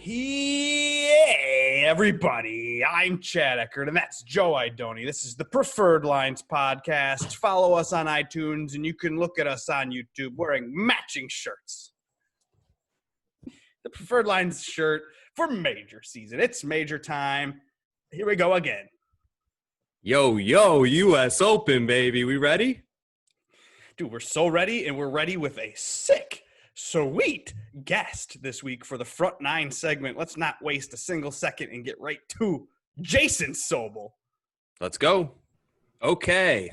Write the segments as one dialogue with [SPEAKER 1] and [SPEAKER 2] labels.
[SPEAKER 1] Hey, everybody. I'm Chad Eckert, and that's Joe Idone. This is the Preferred Lines podcast. Follow us on iTunes, and you can look at us on YouTube wearing matching shirts. The Preferred Lines shirt for major season. It's major time. Here we go again.
[SPEAKER 2] Yo, U.S. Open, baby. We ready?
[SPEAKER 1] Dude, we're so ready, and we're ready with a sick, sweet guest this week for the Front Nine segment. Let's not waste a single second and get right to Jason Sobel.
[SPEAKER 2] Let's go. Okay.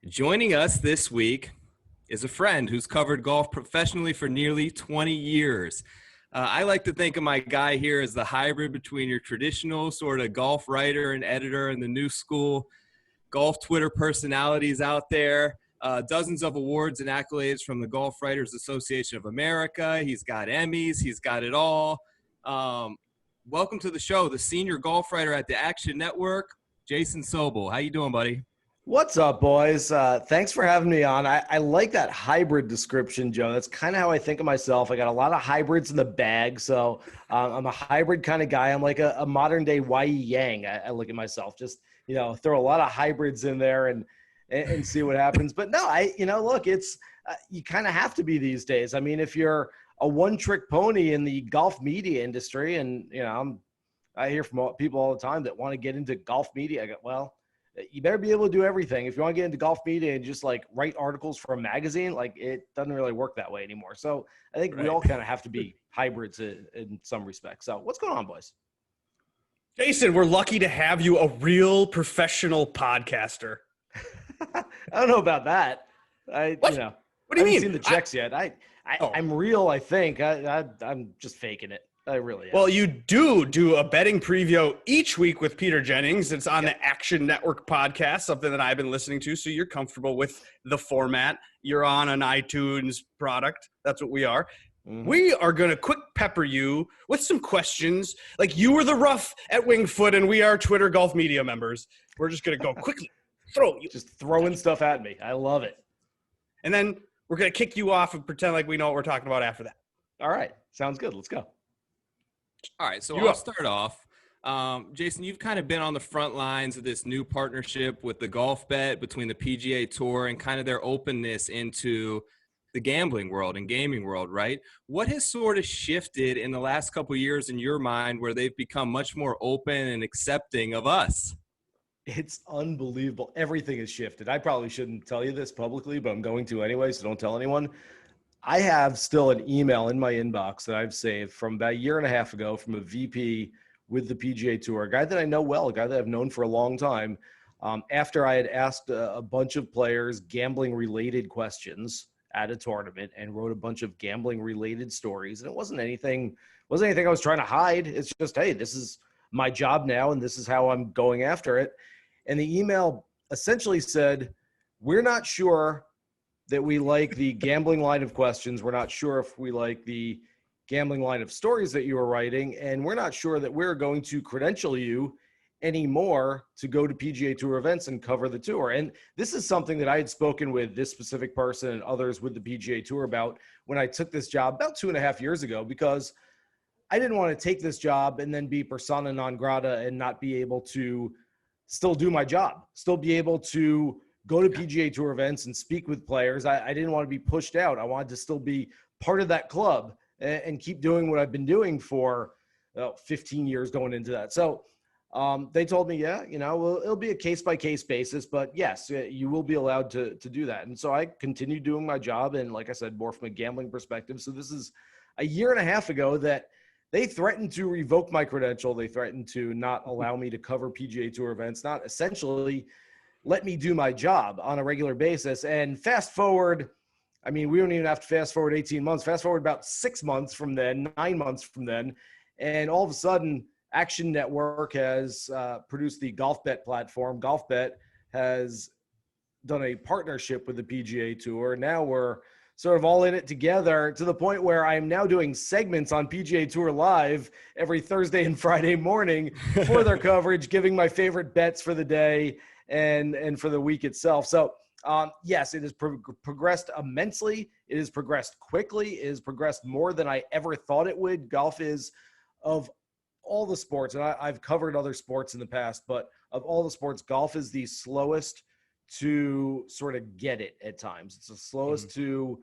[SPEAKER 2] Joining us this week is a friend who's covered golf professionally for nearly 20 years. I like to think of my guy here as the hybrid between your traditional sort of golf writer and editor and the new school golf Twitter personalities out there. Dozens of awards and accolades from the Golf Writers Association of America. He's got Emmys. He's got it all. Welcome to the show, the senior golf writer at the Action Network, Jason Sobel. How you doing, buddy?
[SPEAKER 3] What's up, boys? Thanks for having me on. I like that hybrid description, Joe. That's kind of how I think of myself. I got a lot of hybrids in the bag, so I'm a hybrid kind of guy. I'm like a modern-day Wei Yang. I look at myself. Just, throw a lot of hybrids in there and see what happens. But no, look, it's you kind of have to be these days. I mean, if you're a one-trick pony in the golf media industry, and I hear from people all the time that want to get into golf media. I go, well, you better be able to do everything. If you want to get into golf media and just like write articles for a magazine, like it doesn't really work that way anymore. So I think we all kind of have to be hybrids in some respects. So what's going on, boys?
[SPEAKER 1] Jason, we're lucky to have you, a real professional podcaster.
[SPEAKER 3] I don't know about that.
[SPEAKER 1] What do you mean?
[SPEAKER 3] I haven't seen the checks yet. I'm real, I think. I'm just faking it. I really am.
[SPEAKER 1] Well, you do a betting preview each week with Peter Jennings. It's on the Action Network podcast, something that I've been listening to, so you're comfortable with the format. You're on an iTunes product. That's what we are. Mm-hmm. We are going to quick pepper you with some questions. Like you were the rough at Winged Foot, and we are Twitter golf media members. We're just going to go quickly.
[SPEAKER 3] Just throwing stuff at me. I love it.
[SPEAKER 1] And then we're going to kick you off and pretend like we know what we're talking about after that.
[SPEAKER 3] All right. Sounds good. Let's go.
[SPEAKER 2] All right, so I'll start off. Jason, you've kind of been on the front lines of this new partnership with the golf bet between the PGA Tour and kind of their openness into the gambling world and gaming world, right? What has sort of shifted in the last couple of years in your mind where they've become much more open and accepting of us?
[SPEAKER 3] It's unbelievable. Everything has shifted. I probably shouldn't tell you this publicly, but I'm going to anyway, so don't tell anyone. I have still an email in my inbox that I've saved from about a year and a half ago from a VP with the PGA Tour, a guy that I know well, a guy that I've known for a long time. After I had asked a bunch of players gambling-related questions at a tournament and wrote a bunch of gambling-related stories, and it wasn't anything I was trying to hide. It's just, hey, this is my job now, and this is how I'm going after it. And the email essentially said, we're not sure that we like the gambling line of questions. We're not sure if we like the gambling line of stories that you are writing. And we're not sure that we're going to credential you anymore to go to PGA Tour events and cover the tour. And this is something that I had spoken with this specific person and others with the PGA Tour about when I took this job about 2.5 years ago, because I didn't want to take this job and then be persona non grata and not be able to still do my job, still be able to go to PGA Tour events and speak with players. I didn't want to be pushed out. I wanted to still be part of that club and keep doing what I've been doing for 15 years going into that. So they told me, it'll be a case-by-case basis, but yes, you will be allowed to do that. And so I continued doing my job. And like I said, more from a gambling perspective. So this is a year and a half ago that they threatened to revoke my credential. They threatened to not allow me to cover PGA Tour events, not essentially let me do my job on a regular basis. And fast forward, I mean, we don't even have to fast forward 18 months, fast forward about 6 months from then, 9 months from then. And all of a sudden, Action Network has produced the Golf Bet platform. Golf Bet has done a partnership with the PGA Tour. Now we're sort of all in it together to the point where I'm now doing segments on PGA Tour Live every Thursday and Friday morning for their coverage, giving my favorite bets for the day and for the week itself. So yes, it has progressed immensely. It has progressed quickly. It has progressed more than I ever thought it would. Golf is of all the sports, and I've covered other sports in the past, but of all the sports, golf is the slowest to sort of get it at times. It's the slowest to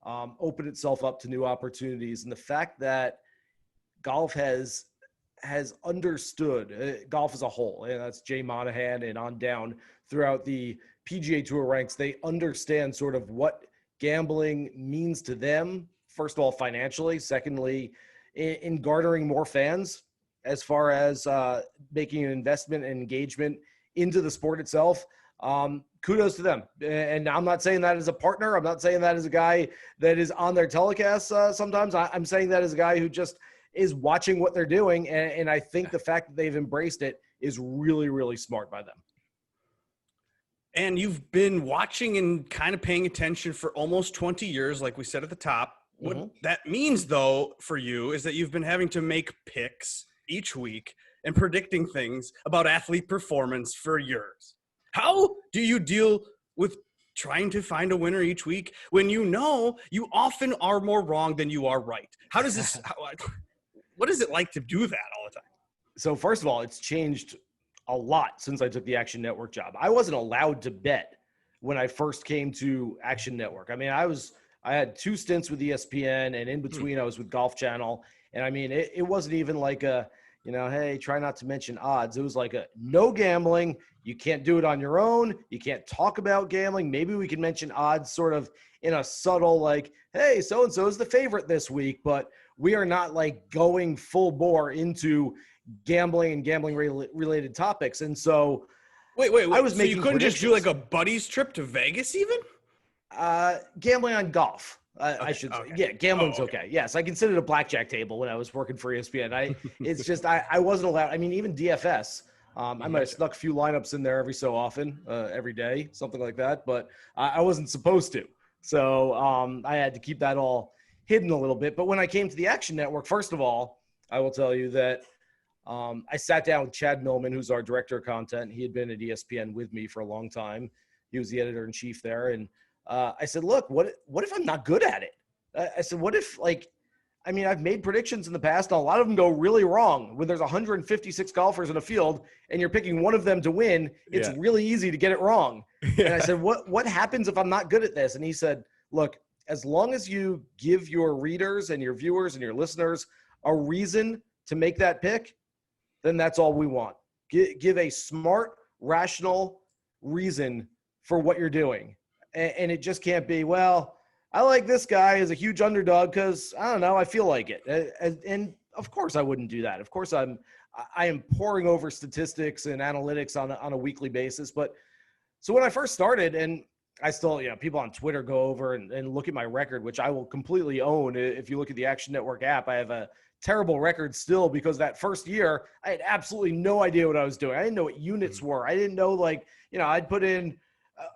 [SPEAKER 3] open itself up to new opportunities. And the fact that golf has understood golf as a whole, and that's Jay Monahan and on down throughout the PGA Tour ranks, they understand sort of what gambling means to them, first of all, financially, secondly, in garnering more fans, as far as making an investment and engagement into the sport itself. Kudos to them. And I'm not saying that as a partner. I'm not saying that as a guy that is on their telecasts sometimes. I'm saying that as a guy who just is watching what they're doing. And I think the fact that they've embraced it is really, really smart by them.
[SPEAKER 1] And you've been watching and kind of paying attention for almost 20 years, like we said at the top. What that means, though, for you is that you've been having to make picks each week and predicting things about athlete performance for years. How do you deal with trying to find a winner each week when you know you often are more wrong than you are right? How does this, what is it like to do that all the time?
[SPEAKER 3] So first of all, it's changed a lot since I took the Action Network job. I wasn't allowed to bet when I first came to Action Network. I mean, I had 2 stints with ESPN, and in between I was with Golf Channel. And I mean, it wasn't even like a, hey, try not to mention odds. It was like a no gambling. You can't do it on your own. You can't talk about gambling. Maybe we can mention odds sort of in a subtle, like, hey, so-and-so is the favorite this week, but we are not like going full bore into gambling and gambling related topics. And so
[SPEAKER 1] wait.
[SPEAKER 3] I was
[SPEAKER 1] so
[SPEAKER 3] making
[SPEAKER 1] you couldn't just do like a buddy's trip to Vegas even?
[SPEAKER 3] Gambling on golf. I should say. Yeah, gambling's okay. Yes, I considered a blackjack table when I was working for ESPN. It's just I wasn't allowed. I mean, even DFS, I might have snuck a few lineups in there every so often, every day, something like that. But I wasn't supposed to. So I had to keep that all hidden a little bit. But when I came to the Action Network, first of all, I will tell you that I sat down with Chad Millman, who's our director of content. He had been at ESPN with me for a long time. He was the editor-in-chief there. And I said, look, what if I'm not good at it? I said, what if, I've made predictions in the past, and a lot of them go really wrong. When there's 156 golfers in a field and you're picking one of them to win, it's really easy to get it wrong. Yeah. And I said, what happens if I'm not good at this? And he said, look, as long as you give your readers and your viewers and your listeners a reason to make that pick, then that's all we want. Give a smart, rational reason for what you're doing. And it just can't be, well, I like this guy as a huge underdog because, I don't know, I feel like it. And of course I wouldn't do that. Of course I am poring over statistics and analytics on a weekly basis. But so when I first started, and I still, people on Twitter go over and look at my record, which I will completely own. If you look at the Action Network app, I have a terrible record still because that first year I had absolutely no idea what I was doing. I didn't know what units were. I didn't know, I'd put in,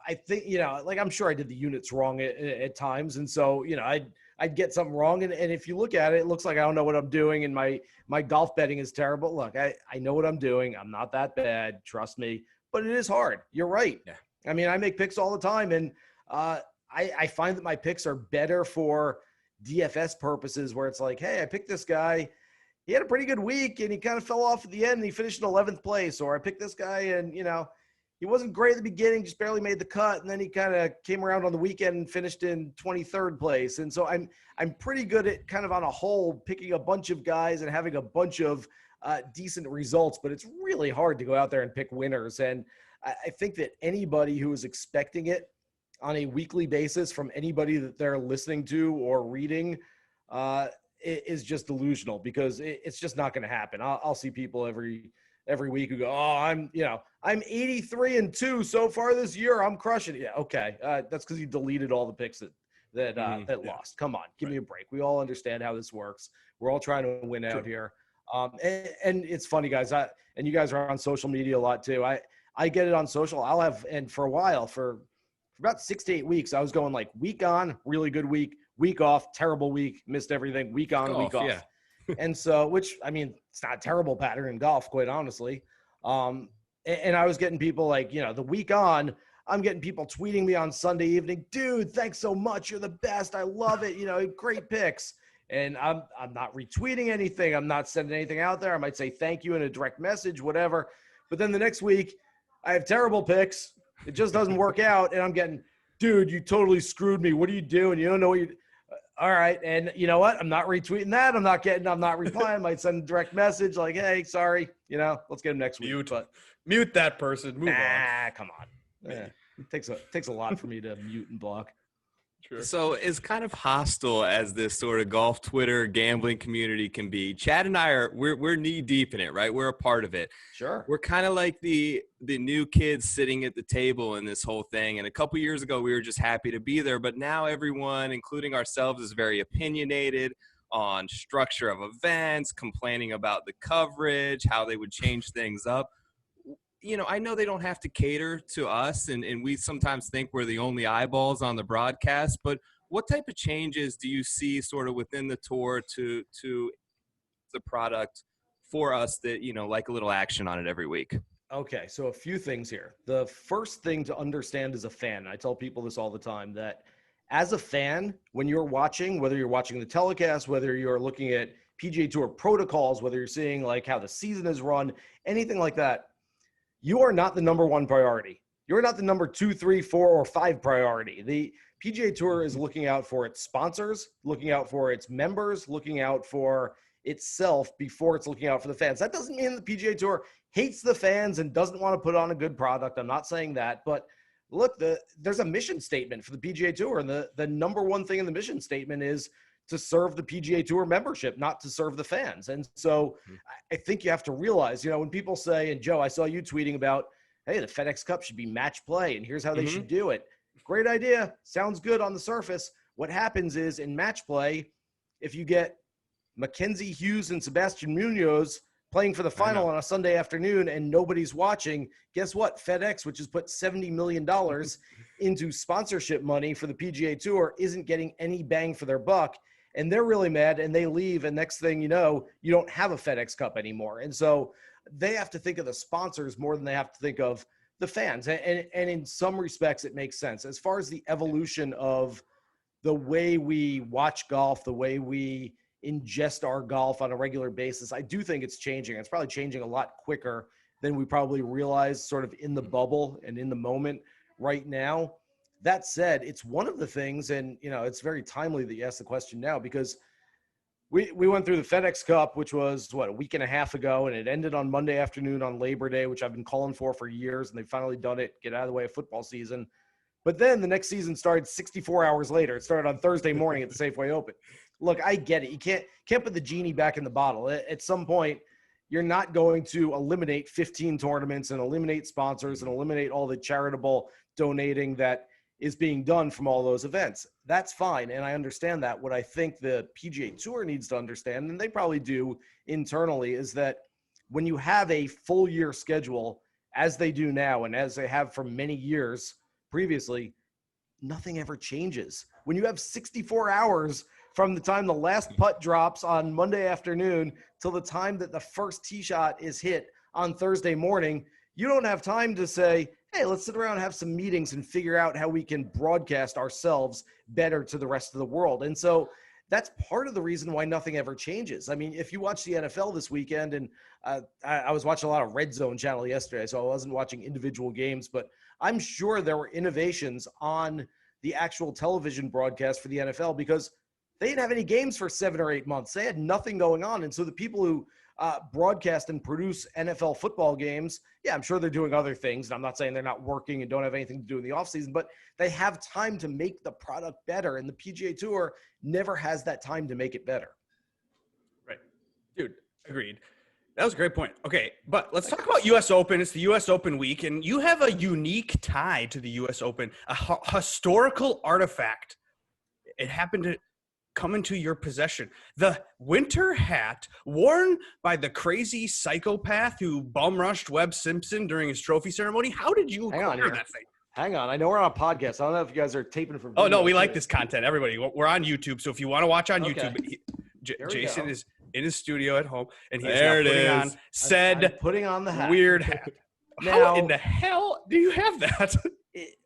[SPEAKER 3] I think, I'm sure I did the units wrong at times. And so, I'd get something wrong. And if you look at it, it looks like I don't know what I'm doing. And my golf betting is terrible. Look, I know what I'm doing. I'm not that bad. Trust me. But it is hard. You're right. Yeah. I mean, I make picks all the time. And I find that my picks are better for DFS purposes where it's like, hey, I picked this guy. He had a pretty good week and he kind of fell off at the end and he finished in 11th place. Or I picked this guy and, he wasn't great at the beginning, just barely made the cut. And then he kind of came around on the weekend and finished in 23rd place. And so I'm pretty good at kind of on a whole picking a bunch of guys and having a bunch of decent results, but it's really hard to go out there and pick winners. And I think that anybody who is expecting it on a weekly basis from anybody that they're listening to or reading is just delusional because it's just not going to happen. I'll see people every week who go, oh, I'm 83-2 so far this year. I'm crushing it. Yeah. Okay. That's because you deleted all the picks that lost. Come on, give me a break. We all understand how this works. We're all trying to win out here. And it's funny, guys. And you guys are on social media a lot too. I get it on social. And for a while, for about 6 to 8 weeks, I was going like week on, really good week off, terrible week, missed everything, week on, week off. Yeah. And so, which, it's not a terrible pattern in golf, quite honestly. And I was getting people like, the week on, I'm getting people tweeting me on Sunday evening, dude, thanks so much. You're the best. I love it. Great picks. And I'm not retweeting anything. I'm not sending anything out there. I might say thank you in a direct message, whatever. But then the next week, I have terrible picks. It just doesn't work out. And I'm getting, dude, you totally screwed me. What are you doing? You don't know what you all right. And you know what? I'm not retweeting that. I'm not replying. I might send a direct message like, hey, sorry. Let's get him next week. But
[SPEAKER 1] mute that person. Move on.
[SPEAKER 3] Come on. It takes a lot for me to mute and block.
[SPEAKER 1] Sure.
[SPEAKER 2] So as kind of hostile as this sort of golf Twitter gambling community can be, Chad and I we're knee deep in it, right? We're a part of it.
[SPEAKER 3] Sure.
[SPEAKER 2] We're kind of like the new kids sitting at the table in this whole thing. And a couple years ago, we were just happy to be there. But now everyone, including ourselves, is very opinionated on structure of events, complaining about the coverage, how they would change things up. I know they don't have to cater to us, and we sometimes think we're the only eyeballs on the broadcast, but what type of changes do you see sort of within the tour to the product for us that, like a little action on it every week?
[SPEAKER 3] Okay, so a few things here. The first thing to understand as a fan, and I tell people this all the time, that as a fan, when you're watching, whether you're watching the telecast, whether you're looking at PGA Tour protocols, whether you're seeing like how the season is run, anything like that, you are not the number one priority. You're not the number 2, 3, 4, or 5 priority. The PGA Tour is looking out for its sponsors, looking out for its members, looking out for itself before it's looking out for the fans. That doesn't mean the PGA Tour hates the fans and doesn't want to put on a good product. I'm not saying that. But look, there's a mission statement for the PGA Tour. And the number one thing in the mission statement is to serve the PGA Tour membership, not to serve the fans. And so I think you have to realize, when people say, and Joe, I saw you tweeting about, hey, the FedEx Cup should be match play, and here's how they should do it. Great idea. Sounds good on the surface. What happens is in match play, if you get Mackenzie Hughes and Sebastian Munoz playing for the final on a Sunday afternoon and nobody's watching, guess what? FedEx, which has put $70 million into sponsorship money for the PGA Tour, isn't getting any bang for their buck. And they're really mad, and they leave, and next thing you know, you don't have a FedEx Cup anymore. And so they have to think of the sponsors more than they have to think of the fans. And in some respects, it makes sense. As far as the evolution of the way we watch golf, the way we ingest our golf on a regular basis, I do think it's changing. It's probably changing a lot quicker than we probably realize sort of in the bubble and in the moment right now. That said, it's one of the things, and, it's very timely that you asked the question now, because we went through the FedEx Cup, which was, a week and a half ago, and it ended on Monday afternoon on Labor Day, which I've been calling for years, and they've finally done it, get out of the way of football season. But then the next season started 64 hours later. It started on Thursday morning at the Safeway Open. Look, I get it. You can't put the genie back in the bottle. At some point, you're not going to eliminate 15 tournaments and eliminate sponsors and eliminate all the charitable donating that is being done from all those events. That's fine, and I understand that. What I think the PGA Tour needs to understand, and they probably do internally, is that when you have a full year schedule, as they do now and as they have for many years previously, nothing ever changes. When you have 64 hours from the time the last putt drops on Monday afternoon till the time that the first tee shot is hit on Thursday morning, you don't have time to say, hey, let's sit around and have some meetings and figure out how we can broadcast ourselves better to the rest of the world. And so that's part of the reason why nothing ever changes. I mean, if you watch the NFL this weekend, and I was watching a lot of Red Zone channel yesterday, so I wasn't watching individual games, but I'm sure there were innovations on the actual television broadcast for the NFL because they didn't have any games for 7 or 8 months. They had nothing going on. And so the people who broadcast and produce NFL football games, yeah, I'm sure they're doing other things. And I'm not saying they're not working and don't have anything to do in the offseason, but they have time to make the product better. And the PGA Tour never has that time to make it better.
[SPEAKER 1] Right. Dude, agreed. That was a great point. Okay, but let's talk about U.S. Open. It's the U.S. Open week, and you have a unique tie to the U.S. Open, a historical artifact. It happened to come into your possession. The winter hat worn by the crazy psychopath who bum rushed Webb Simpson during his trophy ceremony. How did you acquire that thing?
[SPEAKER 3] Hang on. I know we're on a podcast. I don't know if you guys are taping for
[SPEAKER 1] video. Oh, no, we like this content. Everybody, we're on YouTube. So if you want to watch on YouTube, Jason is in his studio at home, and he's putting on the hat. Weird hat. Now, how in the hell do you have that?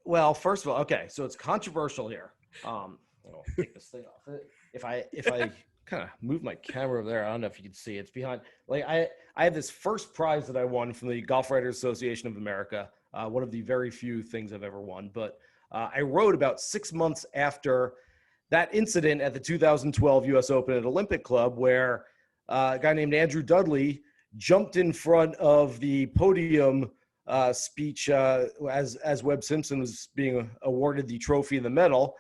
[SPEAKER 3] Well, first of all, okay, so it's controversial here. I'll take this thing off. If I kind of move my camera over there. I don't know if you can see. It's behind. Like I have this first prize that I won from the Golf Writers Association of America. One of the very few things I've ever won. But I wrote about 6 months after that incident at the 2012 U.S. Open at Olympic Club, where a guy named Andrew Dudley jumped in front of the podium speech as Webb Simpson was being awarded the trophy and the medal.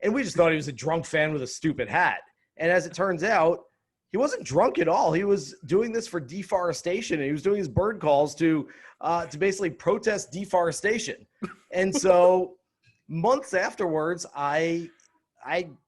[SPEAKER 3] And we just thought he was a drunk fan with a stupid hat. And as it turns out, he wasn't drunk at all. He was doing this for deforestation. And he was doing his bird calls to basically protest deforestation. And so months afterwards, I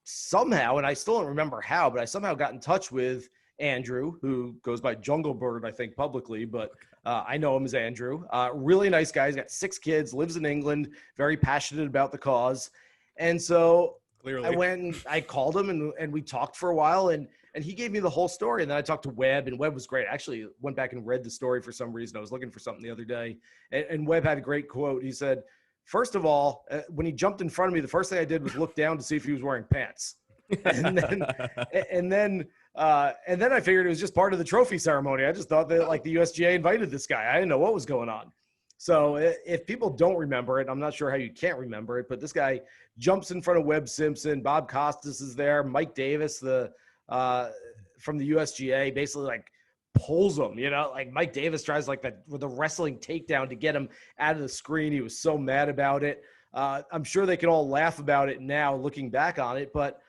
[SPEAKER 3] somehow, and I still don't remember how, but I somehow got in touch with Andrew, who goes by Jungle Bird, I think, publicly, but I know him as Andrew. Really nice guy. He's got 6 kids, lives in England, very passionate about the cause. And so clearly, I went and I called him and we talked for a while, and he gave me the whole story. And then I talked to Webb, and Webb was great. I actually went back and read the story for some reason. I was looking for something the other day, and Webb had a great quote. He said, first of all, when he jumped in front of me, the first thing I did was look down to see if he was wearing pants. And then I figured it was just part of the trophy ceremony. I just thought that like the USGA invited this guy. I didn't know what was going on. So if people don't remember it, I'm not sure how you can't remember it, but this guy jumps in front of Webb Simpson. Bob Costas is there. Mike Davis, from the USGA, basically like pulls him, like Mike Davis tries like that with a wrestling takedown to get him out of the screen. He was so mad about it. I'm sure they can all laugh about it now looking back on it, but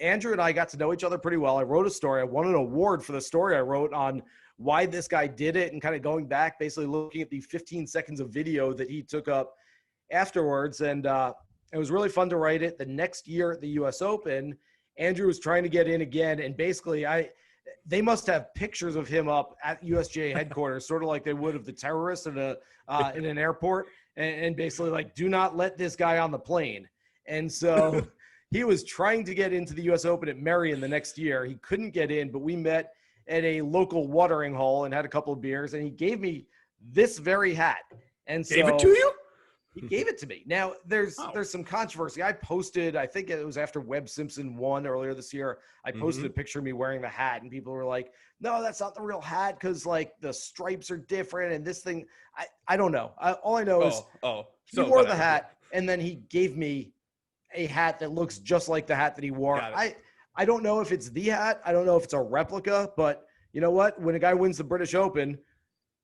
[SPEAKER 3] Andrew and I got to know each other pretty well. I wrote a story. I won an award for the story I wrote on why this guy did it, and kind of going back, basically looking at the 15 seconds of video that he took up afterwards. And it was really fun to write it. The next year at the U.S. Open, Andrew was trying to get in again. And basically they must have pictures of him up at USGA headquarters, sort of like they would of the terrorists in an airport, and basically like, do not let this guy on the plane. And so he was trying to get into the U.S. Open at Merion the next year. He couldn't get in, but we met at a local watering hole and had a couple of beers, and he gave me this very hat. And so
[SPEAKER 1] gave it to you?
[SPEAKER 3] He gave it to me. Now there's some controversy. I posted, I think it was after Webb Simpson won earlier this year, I posted a picture of me wearing the hat, and people were like, no, that's not the real hat, because like the stripes are different and this thing. I don't know. All I know is he wore the hat, and then he gave me a hat that looks just like the hat that he wore. I don't know if it's the hat. I don't know if it's a replica, but you know what? When a guy wins the British Open,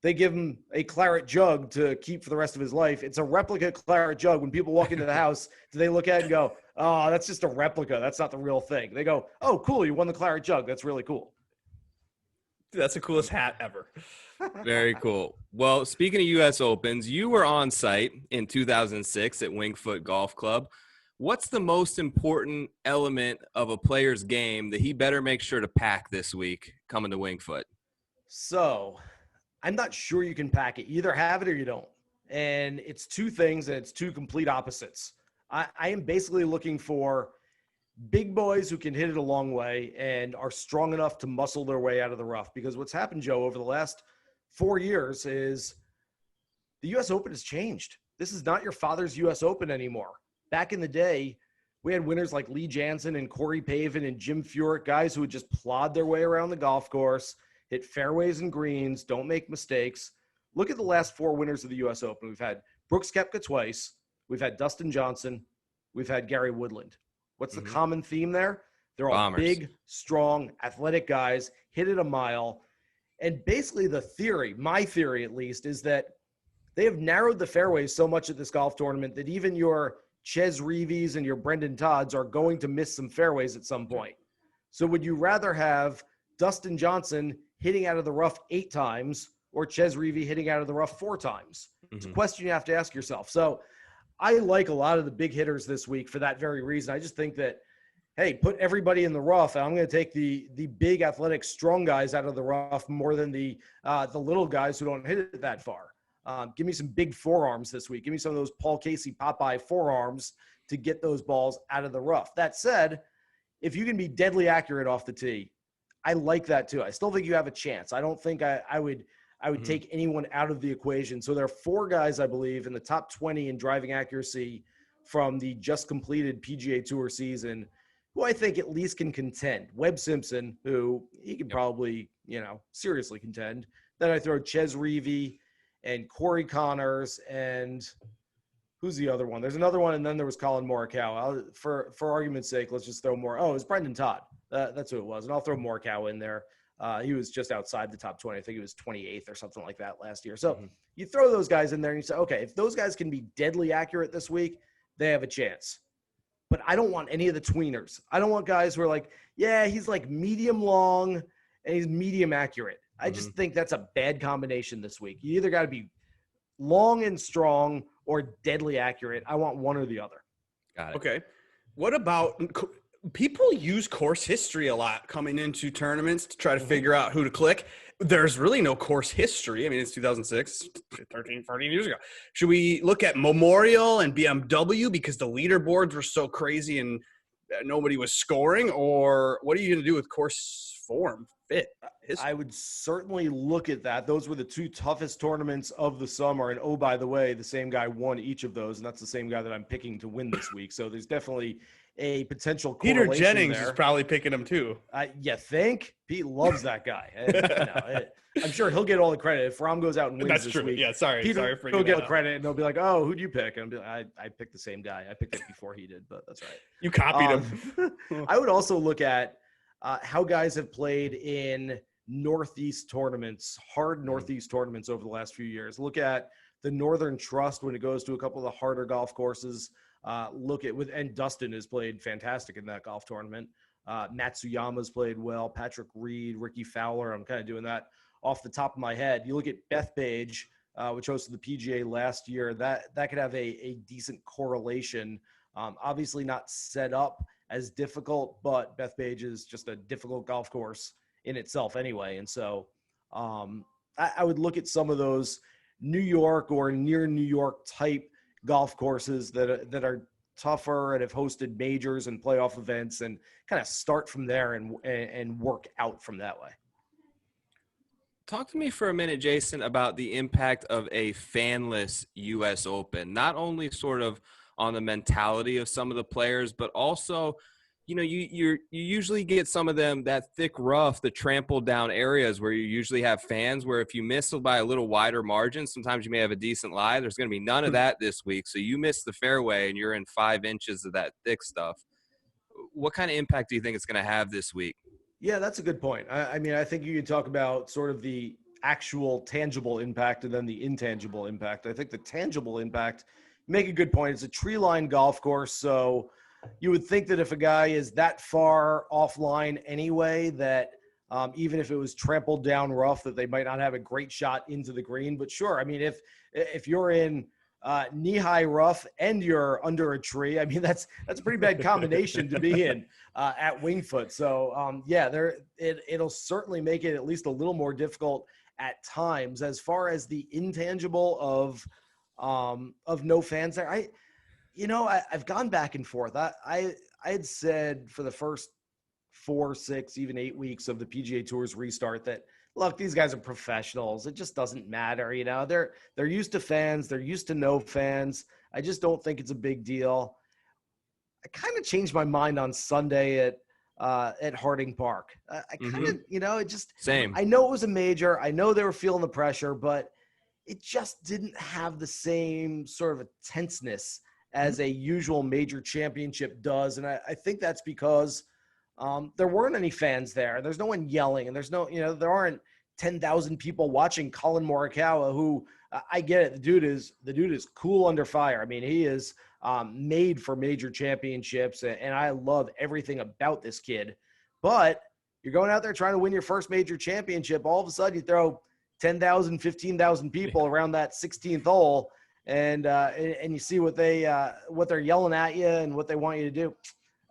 [SPEAKER 3] they give him a claret jug to keep for the rest of his life. It's a replica claret jug. When people walk into the house, do they look at it and go, oh, that's just a replica. That's not the real thing. They go, oh, cool. You won the claret jug. That's really cool.
[SPEAKER 1] That's the coolest hat ever.
[SPEAKER 2] Very cool. Well, speaking of U.S. Opens, you were on site in 2006 at Winged Foot Golf Club. What's the most important element of a player's game that he better make sure to pack this week coming to Winged Foot?
[SPEAKER 3] So I'm not sure you can pack it. You either have it or you don't. And it's two things, and it's two complete opposites. I am basically looking for big boys who can hit it a long way and are strong enough to muscle their way out of the rough. Because what's happened, Joe, over the last 4 years is the U.S. Open has changed. This is not your father's U.S. Open anymore. Back in the day, we had winners like Lee Janzen and Corey Pavin and Jim Furyk, guys who would just plod their way around the golf course, hit fairways and greens, don't make mistakes. Look at the last 4 winners of the U.S. Open. We've had Brooks Koepka twice. We've had Dustin Johnson. We've had Gary Woodland. What's the common theme there? They're all
[SPEAKER 2] Bombers.
[SPEAKER 3] Big, strong, athletic guys, hit it a mile. And basically the theory, my theory at least, is that they have narrowed the fairways so much at this golf tournament that even your Ches Reeves and your Brendan Todds are going to miss some fairways at some point. So would you rather have Dustin Johnson hitting out of the rough 8 times or Ches Reeves hitting out of the rough 4 times? It's a question you have to ask yourself. So I like a lot of the big hitters this week for that very reason. I just think that, hey, put everybody in the rough, and I'm going to take the big, athletic, strong guys out of the rough more than the little guys who don't hit it that far. Give me some big forearms this week. Give me some of those Paul Casey Popeye forearms to get those balls out of the rough. That said, if you can be deadly accurate off the tee, I like that too. I still think you have a chance. I don't think I would take anyone out of the equation. So there are 4 guys, I believe, in the top 20 in driving accuracy from the just completed PGA Tour season. who I think at least can contend. Webb Simpson, who he can probably, seriously contend. Then I throw Ches Reavie and Corey Connors and who's the other one? There's another one, and then there was Colin Morikawa. For argument's sake, let's just throw more. Oh, it was Brendan Todd. That's who it was, and I'll throw Morikawa in there. He was just outside the top 20. I think he was 28th or something like that last year. So you throw those guys in there, and you say, okay, if those guys can be deadly accurate this week, they have a chance. But I don't want any of the tweeners. I don't want guys who are like, yeah, he's like medium long and he's medium accurate. I just think that's a bad combination this week. You either got to be long and strong or deadly accurate. I want one or the other.
[SPEAKER 2] Got it.
[SPEAKER 1] Okay. What about people use course history a lot coming into tournaments to try to figure out who to click? There's really no course history. I mean, it's 2006, 13 years ago. Should we look at Memorial and BMW because the leaderboards were so crazy and nobody was scoring? Or what are you going to do with course form, fit, history?
[SPEAKER 3] I would certainly look at that. Those were the two toughest tournaments of the summer. And oh, by the way, the same guy won each of those. And that's the same guy that I'm picking to win this week. So there's definitely a potential correlation.
[SPEAKER 1] Peter Jennings
[SPEAKER 3] there.
[SPEAKER 1] is probably picking him too.
[SPEAKER 3] You think? Pete loves that guy. I'm sure he'll get all the credit. If Rahm goes out and wins
[SPEAKER 1] That's
[SPEAKER 3] this
[SPEAKER 1] true.
[SPEAKER 3] week,
[SPEAKER 1] Yeah, sorry
[SPEAKER 3] Peter
[SPEAKER 1] for
[SPEAKER 3] will get the credit, and they'll be like, oh, who'd you pick? And I'll be like, I picked the same guy. I picked it before he did, but that's right.
[SPEAKER 1] You copied him.
[SPEAKER 3] I would also look at how guys have played in Northeast tournaments, hard Northeast tournaments over the last few years. Look at the Northern Trust when it goes to a couple of the harder golf courses. And Dustin has played fantastic in that golf tournament. Matsuyama's played well. Patrick Reed, Ricky Fowler. I'm kind of doing that off the top of my head. You look at Bethpage, which hosted the PGA last year. That could have a decent correlation. Obviously not set up as difficult, but Bethpage is just a difficult golf course in itself anyway. And so I would look at some of those New York or near New York type golf courses that are tougher and have hosted majors and playoff events, and kind of start from there and work out from that way.
[SPEAKER 2] Talk to me for a minute, Jason, about the impact of a fanless U.S. Open, not only sort of on the mentality of some of the players, but also, you usually get some of them, that thick rough, the trampled down areas where you usually have fans, where if you miss by a little wider margin, sometimes you may have a decent lie. There's going to be none of that this week. So you miss the fairway and you're in 5 inches of that thick stuff. What kind of impact do you think it's going to have this week?
[SPEAKER 3] Yeah, that's a good point. I mean, I think you can talk about sort of the actual tangible impact and then the intangible impact. I think the tangible impact, you make a good point. It's a tree-lined golf course, so you would think that if a guy is that far offline anyway, that even if it was trampled down rough, that they might not have a great shot into the green. But sure, I mean, if you're in knee-high rough and you're under a tree, I mean, that's a pretty bad combination to be in at Winged Foot. So it'll certainly make it at least a little more difficult at times. As far as the intangible of no fans there, I've gone back and forth. I had said for the first 4, 6, even 8 weeks of the PGA Tour's restart that, look, these guys are professionals. It just doesn't matter. They're used to fans. They're used to no fans. I just don't think it's a big deal. I kind of changed my mind on Sunday at Harding Park. I kind of, it just,
[SPEAKER 2] same.
[SPEAKER 3] I know it was a major. I know they were feeling the pressure, but it just didn't have the same sort of a tenseness as a usual major championship does. And I think that's because there weren't any fans there. There's no one yelling, and there's no, there aren't 10,000 people watching Colin Morikawa, who I get it. The dude is cool under fire. I mean, he is made for major championships, and I love everything about this kid. But you're going out there trying to win your first major championship. All of a sudden you throw 10,000, 15,000 people around that 16th hole, and you see what they're yelling at you and what they want you to do.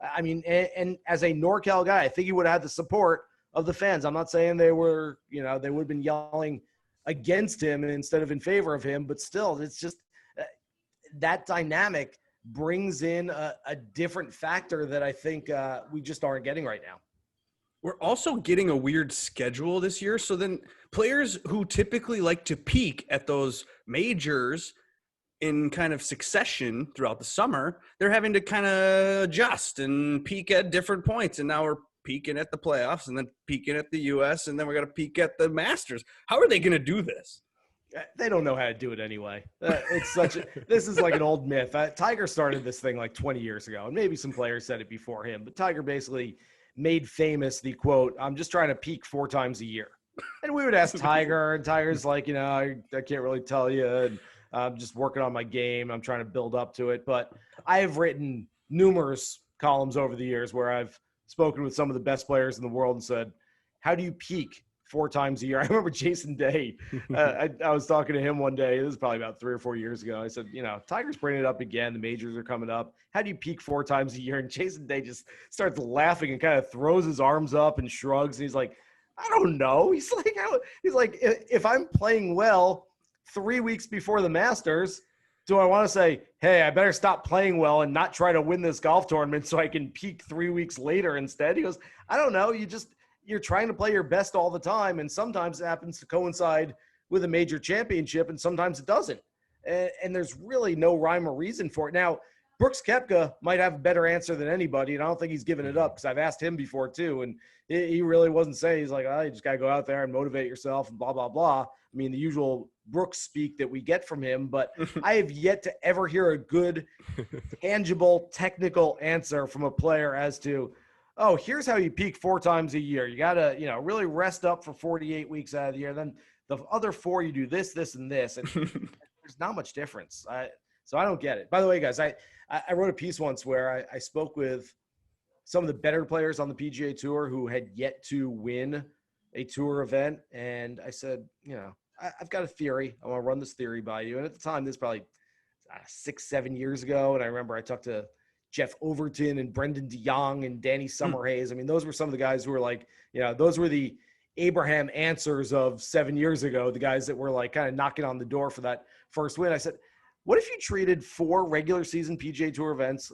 [SPEAKER 3] I mean, and as a NorCal guy, I think he would have had the support of the fans. I'm not saying they were, they would have been yelling against him instead of in favor of him, but still, it's just that dynamic brings in a different factor that I think we just aren't getting right now.
[SPEAKER 1] We're also getting a weird schedule this year. So then players who typically like to peak at those majors in kind of succession throughout the summer, they're having to kind of adjust and peak at different points. And now we're peaking at the playoffs and then peaking at the US and then we're going to peak at the Masters. How are they going to do this?
[SPEAKER 3] They don't know how to do it anyway. This is like an old myth. Tiger started this thing like 20 years ago, and maybe some players said it before him, but Tiger basically made famous the quote, "I'm just trying to peak 4 times a year." And we would ask Tiger, and Tiger's like, I can't really tell you. And I'm just working on my game. I'm trying to build up to it. But I have written numerous columns over the years where I've spoken with some of the best players in the world and said, how do you peak 4 times a year? I remember Jason Day. I was talking to him one day. This is probably about 3 or 4 years ago. I said, Tiger's bringing it up again. The majors are coming up. How do you peak 4 times a year? And Jason Day just starts laughing and kind of throws his arms up and shrugs. And he's like, I don't know. He's like, if I'm playing well 3 weeks before the Masters, do I want to say, hey, I better stop playing well and not try to win this golf tournament so I can peak 3 weeks later instead? He goes, I don't know. You're trying to play your best all the time, and sometimes it happens to coincide with a major championship, and sometimes it doesn't. And there's really no rhyme or reason for it. Now, Brooks Koepka might have a better answer than anybody, and I don't think he's given it up because I've asked him before too, and he really wasn't saying. He's like, you just got to go out there and motivate yourself and blah, blah, blah. I mean, the usual Brooks speak that we get from him, but I have yet to ever hear a good, tangible, technical answer from a player as to, oh, here's how you peak 4 times a year. You got to, really rest up for 48 weeks out of the year. Then the other 4, you do this, this, and this. And there's not much difference. So I don't get it. By the way, guys, I wrote a piece once where I spoke with some of the better players on the PGA Tour who had yet to win a tour event. And I said, I've got a theory. I want to run this theory by you. And at the time, this is probably 6-7 years ago. And I remember I talked to Jeff Overton and Brendan DeYoung and Danny Summerhays. I mean, those were some of the guys who were like, those were the Abraham answers of 7 years ago, the guys that were like kind of knocking on the door for that first win. I said, what if you treated 4 regular season PGA Tour events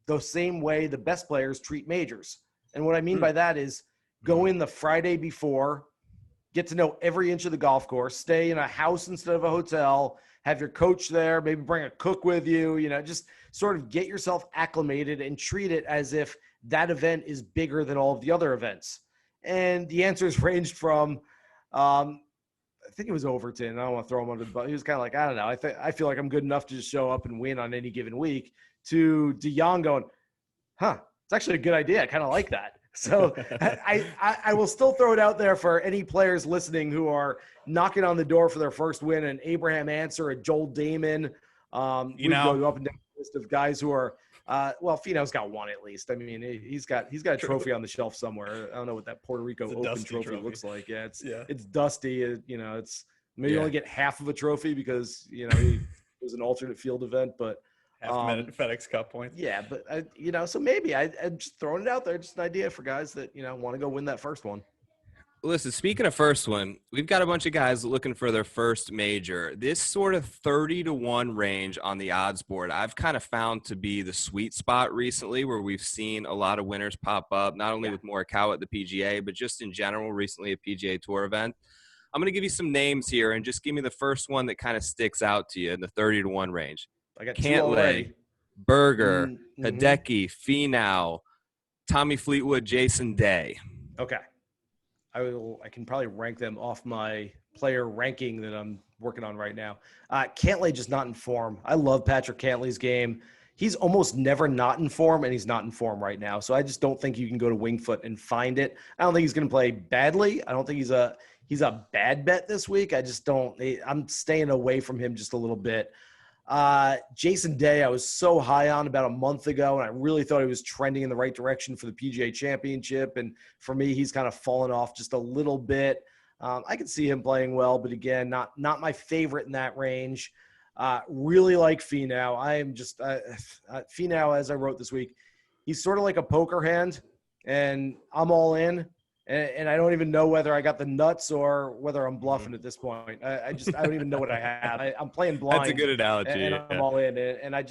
[SPEAKER 3] the same way the best players treat majors? And what I mean by that is go in the Friday before, get to know every inch of the golf course, stay in a house instead of a hotel, have your coach there, maybe bring a cook with you, just sort of get yourself acclimated and treat it as if that event is bigger than all of the other events. And the answers ranged from, I think it was Overton. I don't want to throw him under the bus. He was kind of like, I don't know. I feel like I'm good enough to just show up and win on any given week, to DeYoung going, it's actually a good idea. I kind of like that. So I will still throw it out there for any players listening who are knocking on the door for their first win, an Abraham Answer, a Joel Damon. We go up and down the list of guys who are, Finau's got one at least. I mean, he's got a trophy on the shelf somewhere. I don't know what that Puerto Rico Open trophy looks like. Yeah, it's dusty. It's maybe you only get half of a trophy because it was an alternate field event, but.
[SPEAKER 1] Half FedEx Cup points.
[SPEAKER 3] Yeah, but so maybe I'm just throwing it out there, just an idea for guys that want to go win that first one.
[SPEAKER 2] Listen, speaking of first one, we've got a bunch of guys looking for their first major. This sort of 30-1 range on the odds board, I've kind of found to be the sweet spot recently, where we've seen a lot of winners pop up, not only with Morikawa at the PGA, but just in general recently at PGA Tour event. I'm going to give you some names here and just give me the first one that kind of sticks out to you in the 30-1 range.
[SPEAKER 3] I got
[SPEAKER 2] Cantlay, Berger, Hideki, Finau, Tommy Fleetwood, Jason Day.
[SPEAKER 3] Okay. I can probably rank them off my player ranking that I'm working on right now. Cantlay just not in form. I love Patrick Cantlay's game. He's almost never not in form, and he's not in form right now. So I just don't think you can go to Wingfoot and find it. I don't think he's going to play badly. I don't think he's a bad bet this week. I'm staying away from him just a little bit. Jason Day, I was so high on about a month ago, and I really thought he was trending in the right direction for the PGA Championship. And for me, he's kind of fallen off just a little bit. I could see him playing well, but again, not my favorite in that range. Really like Finau. I am just Finau, as I wrote this week, he's sort of like a poker hand, and I'm all in. And I don't even know whether I got the nuts or whether I'm bluffing at this point. I don't even know what I have. I'm playing blind.
[SPEAKER 2] That's a good analogy.
[SPEAKER 3] And I'm all in. And I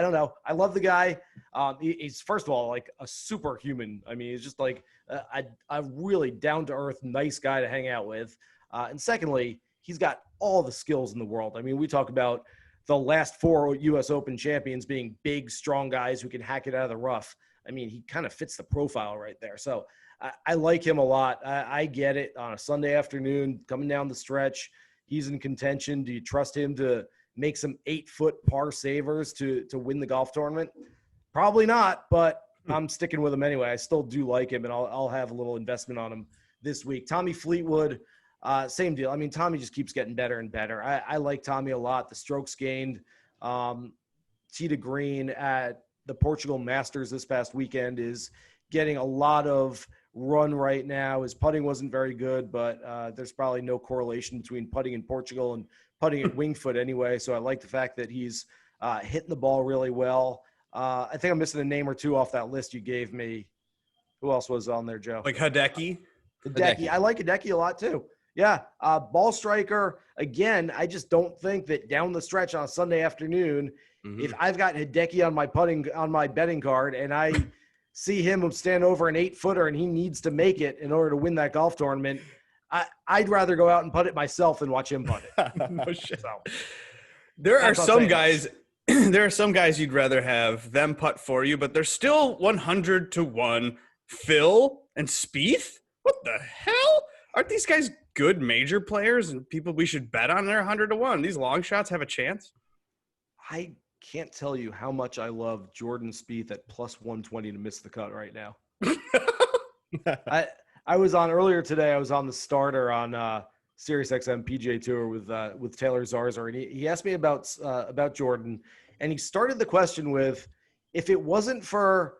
[SPEAKER 3] don't know. I love the guy. He's, first of all, like a superhuman. I mean, he's just like a really down-to-earth, nice guy to hang out with. And secondly, he's got all the skills in the world. I mean, we talk about the last 4 U.S. Open champions being big, strong guys who can hack it out of the rough. I mean, he kind of fits the profile right there. So I like him a lot. I get it on a Sunday afternoon coming down the stretch. He's in contention. Do you trust him to make some 8-foot par savers to win the golf tournament? Probably not, but I'm sticking with him anyway. I still do like him, and I'll have a little investment on him this week. Tommy Fleetwood, same deal. I mean, Tommy just keeps getting better and better. I like Tommy a lot. The strokes gained, tee to green at the Portugal Masters this past weekend is getting a lot of run right now. His putting wasn't very good, but there's probably no correlation between putting in Portugal and putting at Winged Foot anyway. So I like the fact that he's hitting the ball really well. I think I'm missing a name or two off that list you gave me. Who else was on there, Joe?
[SPEAKER 1] Like Hideki?
[SPEAKER 3] Hideki. I like Hideki a lot too. Yeah. Ball striker. Again, I just don't think that down the stretch on a Sunday afternoon, if I've got Hideki on my betting card and I see him stand over an 8-footer and he needs to make it in order to win that golf tournament, I'd rather go out and putt it myself than watch him putt it.
[SPEAKER 1] No shit. So, there are some guys you'd rather have them putt for you, but they're still 100 to 1. Phil and Spieth? What the hell? Aren't these guys good major players and people we should bet on? They're 100 to 1. These long shots have a chance.
[SPEAKER 3] I can't tell you how much I love Jordan Spieth at plus 120 to miss the cut right now. I was on earlier today. I was on the starter on SiriusXM PGA Tour with Taylor Zarzour, and he asked me about Jordan, and he started the question with, if it wasn't for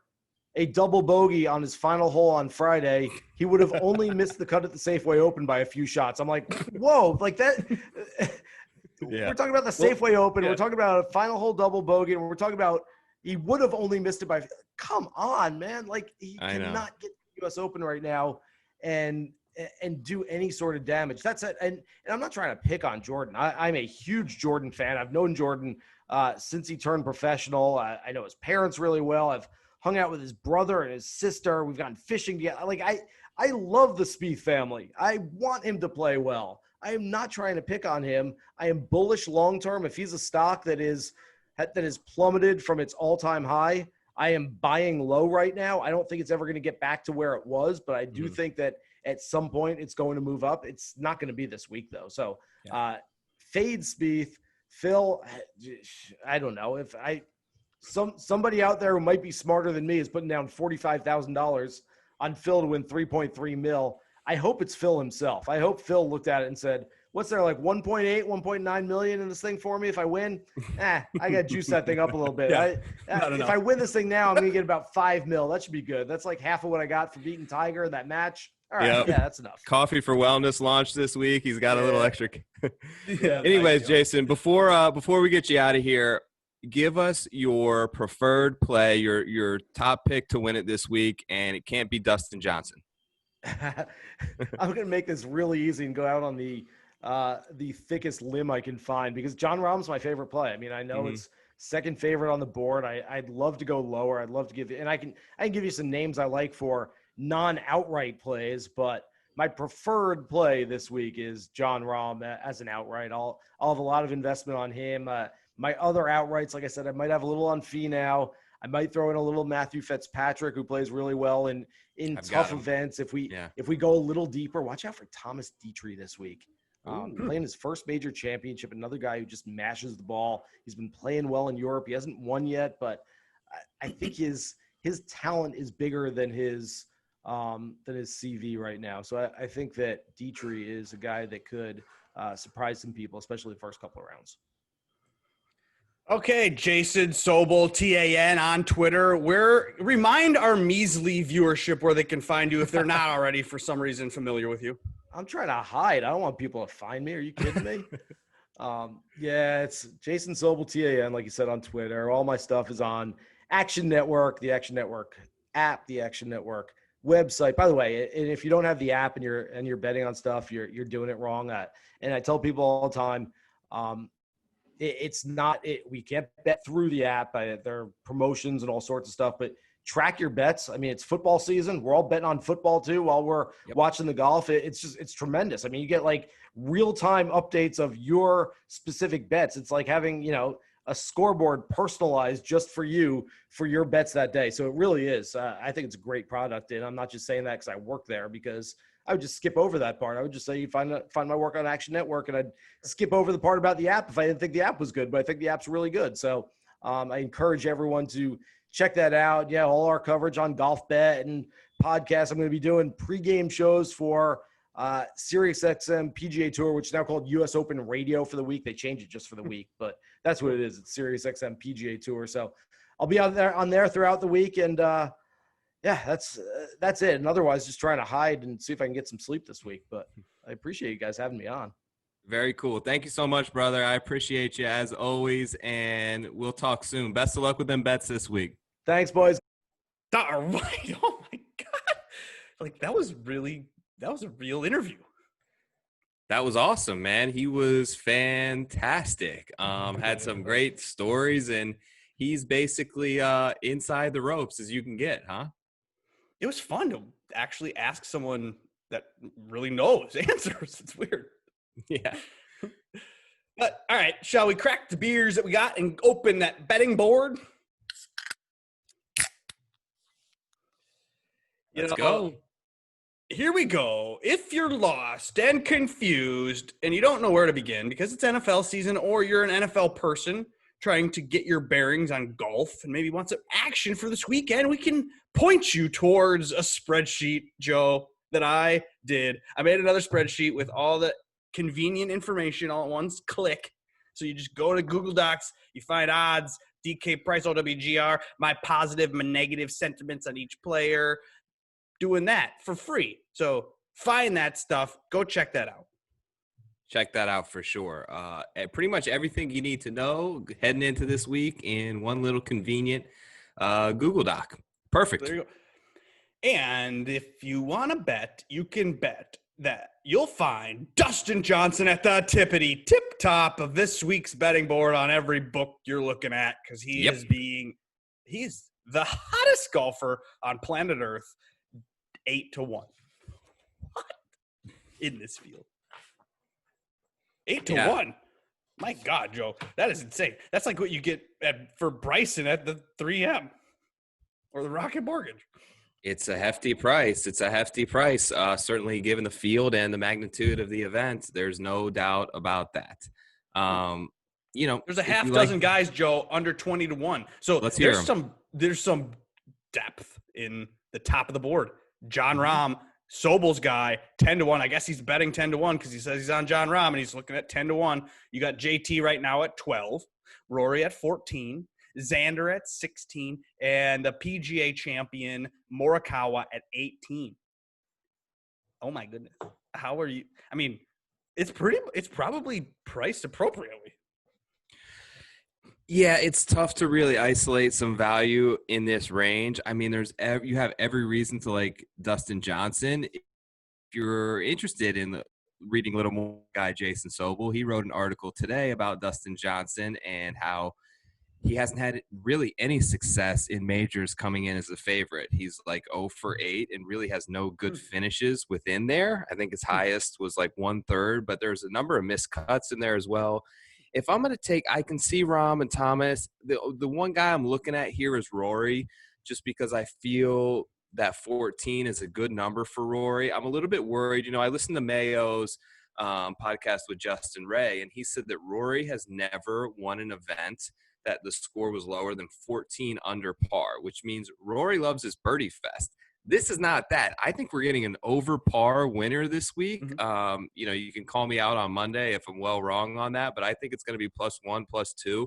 [SPEAKER 3] a double bogey on his final hole on Friday, he would have only missed the cut at the Safeway Open by a few shots. I'm like, whoa, like that. Yeah. We're talking about the Safeway Open. Yeah. We're talking about a final hole double bogey, and we're talking about he would have only missed it by. Come on, man! Like he cannot get the U.S. Open right now and do any sort of damage. That's it. And I'm not trying to pick on Jordan. I'm a huge Jordan fan. I've known Jordan since he turned professional. I know his parents really well. I've hung out with his brother and his sister. We've gone fishing together. Like I love the Spieth family. I want him to play well. I am not trying to pick on him. I am bullish long-term. If he's a stock that is plummeted from its all-time high, I am buying low right now. I don't think it's ever going to get back to where it was, but I do think that at some point it's going to move up. It's not going to be this week though. So fade Spieth. Phil, I don't know if somebody out there who might be smarter than me is putting down $45,000 on Phil to win 3.3 mil. I hope it's Phil himself. I hope Phil looked at it and said, what's there, like 1.8, 1.9 million in this thing for me if I win? I got to juice that thing up a little bit. If I win this thing now, I'm going to get about 5 mil. That should be good. That's like half of what I got for beating Tiger in that match. All right, yeah, that's enough.
[SPEAKER 2] Coffee for Wellness launched this week. He's got a little extra. Anyways, Jason, before we get you out of here, give us your preferred play, your top pick to win it this week, and it can't be Dustin Johnson.
[SPEAKER 3] I'm going to make this really easy and go out on the thickest limb I can find because Jon Rahm's my favorite play. I mean, I know it's second favorite on the board. I'd love to go lower. I'd love to give you, and I can give you some names I like for non-outright plays, but my preferred play this week is Jon Rahm as an outright. I'll have a lot of investment on him. My other outrights, like I said, I might have a little on Finau. I might throw in a little Matthew Fitzpatrick, who plays really well in tough events. If we go a little deeper, watch out for Thomas Dietrich this week. Playing his first major championship, another guy who just mashes the ball. He's been playing well in Europe. He hasn't won yet, but I think his talent is bigger than his CV right now. So I think that Dietrich is a guy that could surprise some people, especially the first couple of rounds.
[SPEAKER 1] Okay, Jason Sobel, TAN on Twitter. Remind our measly viewership where they can find you if they're not already for some reason familiar with you.
[SPEAKER 3] I'm trying to hide. I don't want people to find me. Are you kidding me? It's Jason Sobel, TAN, like you said, on Twitter. All my stuff is on Action Network, the Action Network app, the Action Network website. By the way, and if you don't have the app and you're betting on stuff, you're doing it wrong. And I tell people all the time, we can't bet through the app. There are promotions and all sorts of stuff, but track your bets. I mean, it's football season. We're all betting on football too while we're watching the golf. It's tremendous. I mean, you get like real-time updates of your specific bets. It's like having, a scoreboard personalized just for you for your bets that day. So it really is. I think it's a great product, and I'm not just saying that because I work there, because I would just skip over that part. I would just say you find my work on Action Network, and I'd skip over the part about the app if I didn't think the app was good. But I think the app's really good. So I encourage everyone to check that out. Yeah, all our coverage on Golf Bet and podcasts. I'm going to be doing pregame shows for SiriusXM PGA Tour, which is now called US Open Radio for the week. They changed it just for the week, but that's what it is. It's SiriusXM PGA Tour. So I'll be on there throughout the week, and yeah, that's it. And otherwise, just trying to hide and see if I can get some sleep this week. But I appreciate you guys having me on.
[SPEAKER 2] Very cool. Thank you so much, brother. I appreciate you as always, and we'll talk soon. Best of luck with them bets this week.
[SPEAKER 3] Thanks, boys.
[SPEAKER 1] All right. Oh my God. Like that was a real interview.
[SPEAKER 2] That was awesome, man. He was fantastic. Had some great stories, and he's basically inside the ropes as you can get, huh?
[SPEAKER 1] It was fun to actually ask someone that really knows answers. It's weird.
[SPEAKER 2] Yeah.
[SPEAKER 1] But all right, shall we crack the beers that we got and open that betting board?
[SPEAKER 2] Let's go.
[SPEAKER 1] Here we go. If you're lost and confused and you don't know where to begin because it's NFL season, or you're an NFL person trying to get your bearings on golf and maybe want some action for this weekend, we can point you towards a spreadsheet, Joe, that I did. I made another spreadsheet with all the convenient information all at once click. So you just go to Google Docs, you find odds, DK price, OWGR, my positive, my negative sentiments on each player, doing that for free. So find that stuff. Go check that out.
[SPEAKER 2] Check that out for sure. Pretty much everything you need to know heading into this week in one little convenient Google Doc. Perfect.
[SPEAKER 1] There you go. And if you want to bet, you can bet that you'll find Dustin Johnson at the tippity tip top of this week's betting board on every book you're looking at, because he's the hottest golfer on planet Earth, 8-1. What? In this field. 8-1. My God, Joe, that is insane. That's like what you get for Bryson at the 3M or the Rocket Mortgage.
[SPEAKER 2] It's a hefty price. Certainly given the field and the magnitude of the event, there's no doubt about that.
[SPEAKER 1] There's a half dozen guys, Joe, under 20-1. So
[SPEAKER 2] let's hear
[SPEAKER 1] there's some depth in the top of the board. John Rahm, Sobel's guy, 10-1. I guess he's betting 10-1 because he says he's on John Rahm and he's looking at 10-1. You got JT right now at 12, Rory at 14, Xander at 16, and the PGA champion Morikawa at 18. Oh my goodness. How are you? I mean, it's probably priced appropriately.
[SPEAKER 2] Yeah, it's tough to really isolate some value in this range. I mean, you have every reason to like Dustin Johnson. If you're interested in reading a little more, guy Jason Sobel, he wrote an article today about Dustin Johnson and how he hasn't had really any success in majors coming in as a favorite. He's like 0 for 8 and really has no good finishes within there. I think his highest was like 1/3, but there's a number of missed cuts in there as well. If I'm going to I can see Rahm and Thomas. The one guy I'm looking at here is Rory, just because I feel that 14 is a good number for Rory. I'm a little bit worried. I listened to Mayo's podcast with Justin Ray, and he said that Rory has never won an event that the score was lower than 14 under par, which means Rory loves his birdie fest. This is not that. I think we're getting an over par winner this week. Mm-hmm. You can call me out on Monday if I'm well wrong on that, but I think it's going to be +1, +2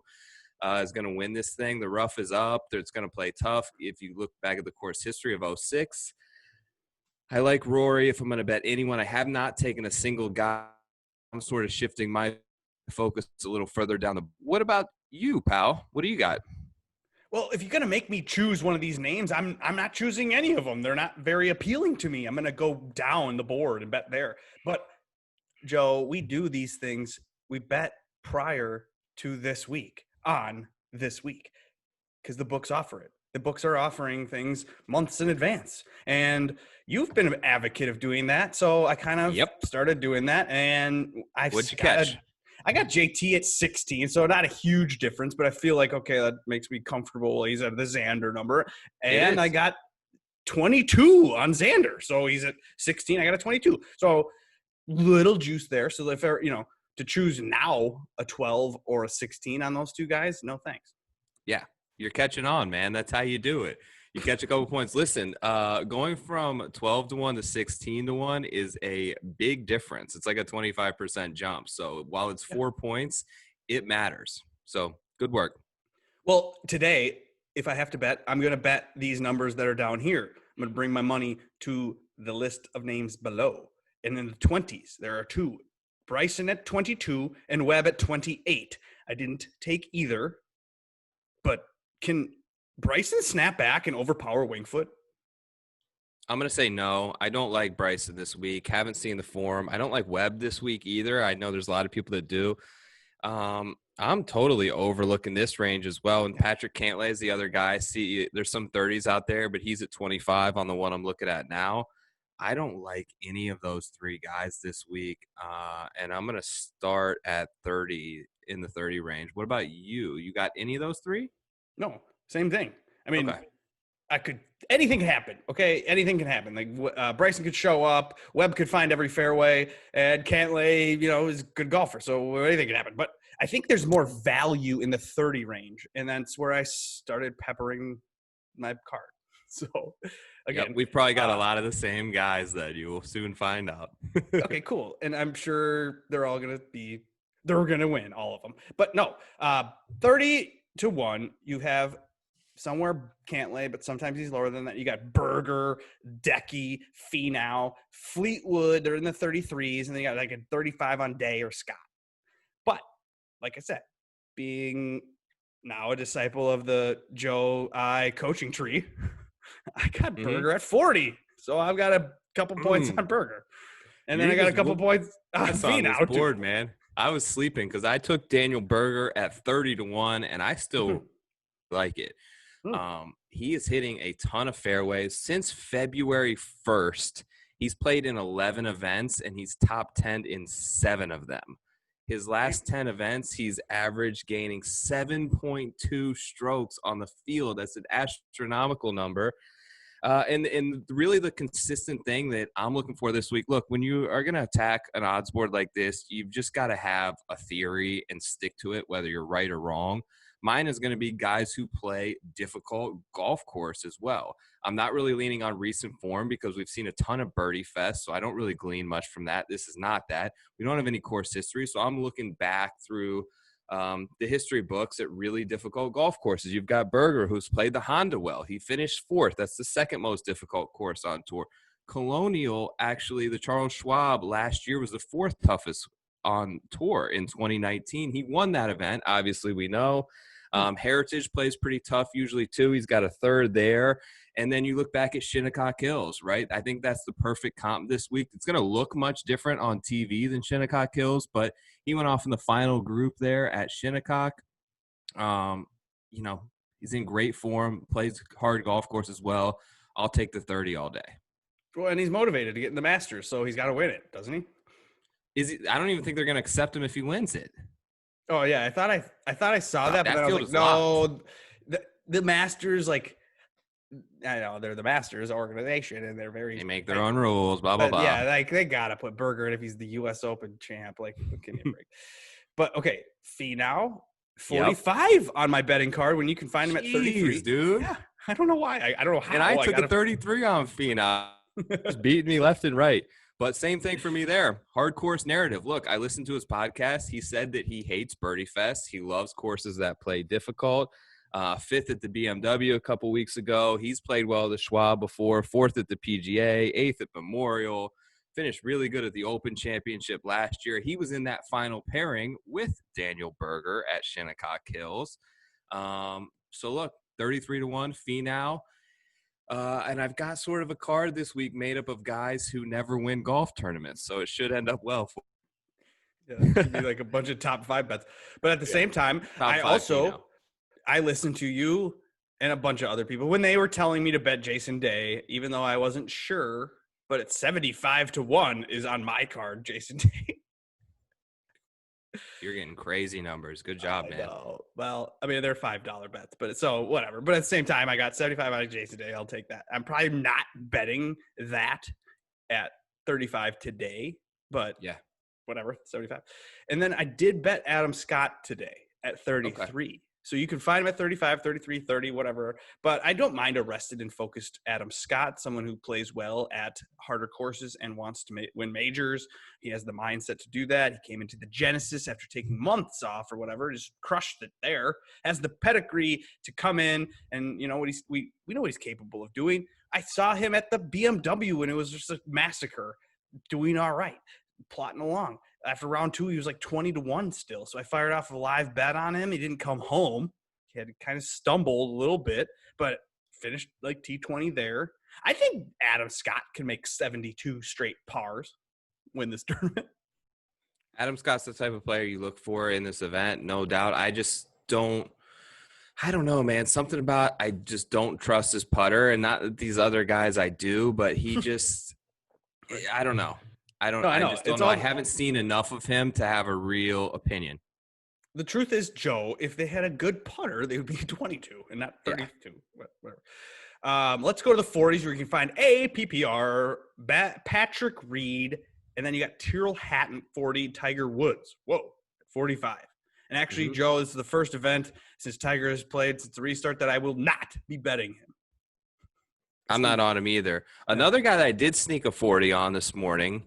[SPEAKER 2] is going to win this thing. The rough is up. It's going to play tough. If you look back at the course history of 06, I like Rory. If I'm going to bet anyone, I have not taken a single guy. I'm sort of shifting my focus a little further down. What about you, pal? What do you got?
[SPEAKER 1] Well, if you're going to make me choose one of these names, I'm not choosing any of them. They're not very appealing to me. I'm going to go down the board and bet there. But, Joe, we do these things. We bet prior to this week, on this week, because the books offer it. The books are offering things months in advance. And you've been an advocate of doing that, so I kind of started doing that. And
[SPEAKER 2] What'd you catch?
[SPEAKER 1] I got JT at 16, so not a huge difference, but I feel like, okay, that makes me comfortable. He's at the Xander number. And I got 22 on Xander. So he's at 16. I got a 22. So little juice there. So if, to choose now a 12 or a 16 on those two guys, no thanks.
[SPEAKER 2] Yeah, you're catching on, man. That's how you do it. You catch a couple points. Listen, going from 12 to 1 to 16 to 1 is a big difference. It's like a 25% jump. So while it's 4 points, it matters. So good work.
[SPEAKER 1] Well, today, if I have to bet, I'm going to bet these numbers that are down here. I'm going to bring my money to the list of names below. And in the 20s, there are two. Bryson at 22 and Webb at 28. I didn't take either, but can Bryson snap back and overpower Wingfoot?
[SPEAKER 2] I'm going to say no. I don't like Bryson this week. Haven't seen the form. I don't like Webb this week either. I know there's a lot of people that do. I'm totally overlooking this range as well. And Patrick Cantlay is the other guy. See, there's some 30s out there, but he's at 25 on the one I'm looking at now. I don't like any of those three guys this week. And I'm going to start at 30 in the 30 range. What about you? You got any of those three?
[SPEAKER 1] No, same thing. I mean, anything can happen. Okay. Anything can happen. Like Bryson could show up, Webb could find every fairway, and Cantlay, is a good golfer. So anything can happen. But I think there's more value in the 30 range. And that's where I started peppering my card. So again,
[SPEAKER 2] we've probably got a lot of the same guys that you will soon find out.
[SPEAKER 1] Okay, cool. And I'm sure they're going to win, all of them. But no, 30 to 1, you have somewhere Cantlay, but sometimes he's lower than that. You got Berger, Decky, Finau, Fleetwood. They're in the 33s, and then you got like a 35 on Day or Scott. But like I said, being now a disciple of the Joe I coaching tree, I got Berger at 40. So I've got a couple points on Berger. And then I got a couple points on Finau
[SPEAKER 2] board, man. I was sleeping because I took Daniel Berger at 30 to 1, and I still like it. He is hitting a ton of fairways. Since February 1st, he's played in 11 events, and he's top 10 in 7 of them. His last 10 events, he's averaged gaining 7.2 strokes on the field. That's an astronomical number. And really the consistent thing that I'm looking for this week, look, when you are going to attack an odds board like this, you've just got to have a theory and stick to it, whether you're right or wrong. Mine is going to be guys who play difficult golf course as well. I'm not really leaning on recent form because we've seen a ton of birdie fest, so I don't really glean much from that. This is not that. We don't have any course history, so I'm looking back through the history books at really difficult golf courses. You've got Berger, who's played the Honda well. He finished 4th. That's the second most difficult course on tour. Colonial, actually, the Charles Schwab last year was the 4th toughest on tour in 2019. He won that event, obviously, we know. Heritage plays pretty tough usually too. He's got a 3rd there. And then you look back at Shinnecock Hills, right? I think that's the perfect comp this week. It's going to look much different on TV than Shinnecock Hills, but he went off in the final group there at Shinnecock. He's in great form, plays hard golf course as well. I'll take the 30 all day.
[SPEAKER 1] Well, and he's motivated to get in the Masters, so he's got to win it, doesn't he?
[SPEAKER 2] I don't even think they're going to accept him if he wins it.
[SPEAKER 1] Oh yeah, I thought I saw that, but then I was like, no, the Masters, like, I know they're the Masters organization, and they
[SPEAKER 2] make their own rules, blah blah blah.
[SPEAKER 1] Yeah, like they gotta put Berger in if he's the U.S. Open champ. Like, give me a break. But okay, Finau 45 on my betting card when you can find him at 33,
[SPEAKER 2] dude.
[SPEAKER 1] Yeah, I don't know why. I don't know how.
[SPEAKER 2] And I took a 33 on Finau. Just beating me left and right. But same thing for me there. Hard course narrative. Look, I listened to his podcast. He said that he hates Birdie Fest. He loves courses that play difficult. 5th at the BMW a couple weeks ago. He's played well at the Schwab before. 4th at the PGA. 8th at Memorial. Finished really good at the Open Championship last year. He was in that final pairing with Daniel Berger at Shinnecock Hills. So look, 33 to 1, Finau. And I've got sort of a card this week made up of guys who never win golf tournaments, so it should end up well for.
[SPEAKER 1] Yeah, it should be like a bunch of top 5 bets. But at the same time, I listened to you and a bunch of other people when they were telling me to bet Jason Day, even though I wasn't sure. But it's 75 to 1 is on my card, Jason Day.
[SPEAKER 2] You're getting crazy numbers. Good job,
[SPEAKER 1] I
[SPEAKER 2] man.
[SPEAKER 1] know. Well, I mean, they're $5 bets, but so whatever. But at the same time, I got 75 out of Jason Day. I'll take that. I'm probably not betting that at 35 today, but
[SPEAKER 2] Yeah.
[SPEAKER 1] whatever, 75. And then I did bet Adam Scott today at 33. Okay. So you can find him at 35, 33, 30, whatever. But I don't mind a rested and focused Adam Scott, someone who plays well at harder courses and wants to win majors. He has the mindset to do that. He came into the Genesis after taking months off or whatever, just crushed it there. Has the pedigree to come in and, you know, we know what he's capable of doing. I saw him at the BMW when it was just a massacre, doing all right, plotting along. After round 2, he was like 20-1 still. So I fired off a live bet on him. He didn't come home. He had to kind of stumble a little bit, but finished like T20 there. I think Adam Scott can make 72 straight pars, win this tournament.
[SPEAKER 2] Adam Scott's the type of player you look for in this event, no doubt. I don't know, man. Something about I just don't trust his putter, and not that these other guys I do, but he just I don't know. I just don't know. I haven't seen enough of him to have a real opinion.
[SPEAKER 1] The truth is, Joe, if they had a good putter, they would be 22 and not 32. Yeah. Whatever. Let's go to the 40s where you can find PPR, Patrick Reed, and then you got Tyrrell Hatton, 40, Tiger Woods, 45. And actually, Joe, this is the first event since Tiger has played since the restart that I will not be betting him.
[SPEAKER 2] I'm not on him either. Another guy that I did sneak a 40 on this morning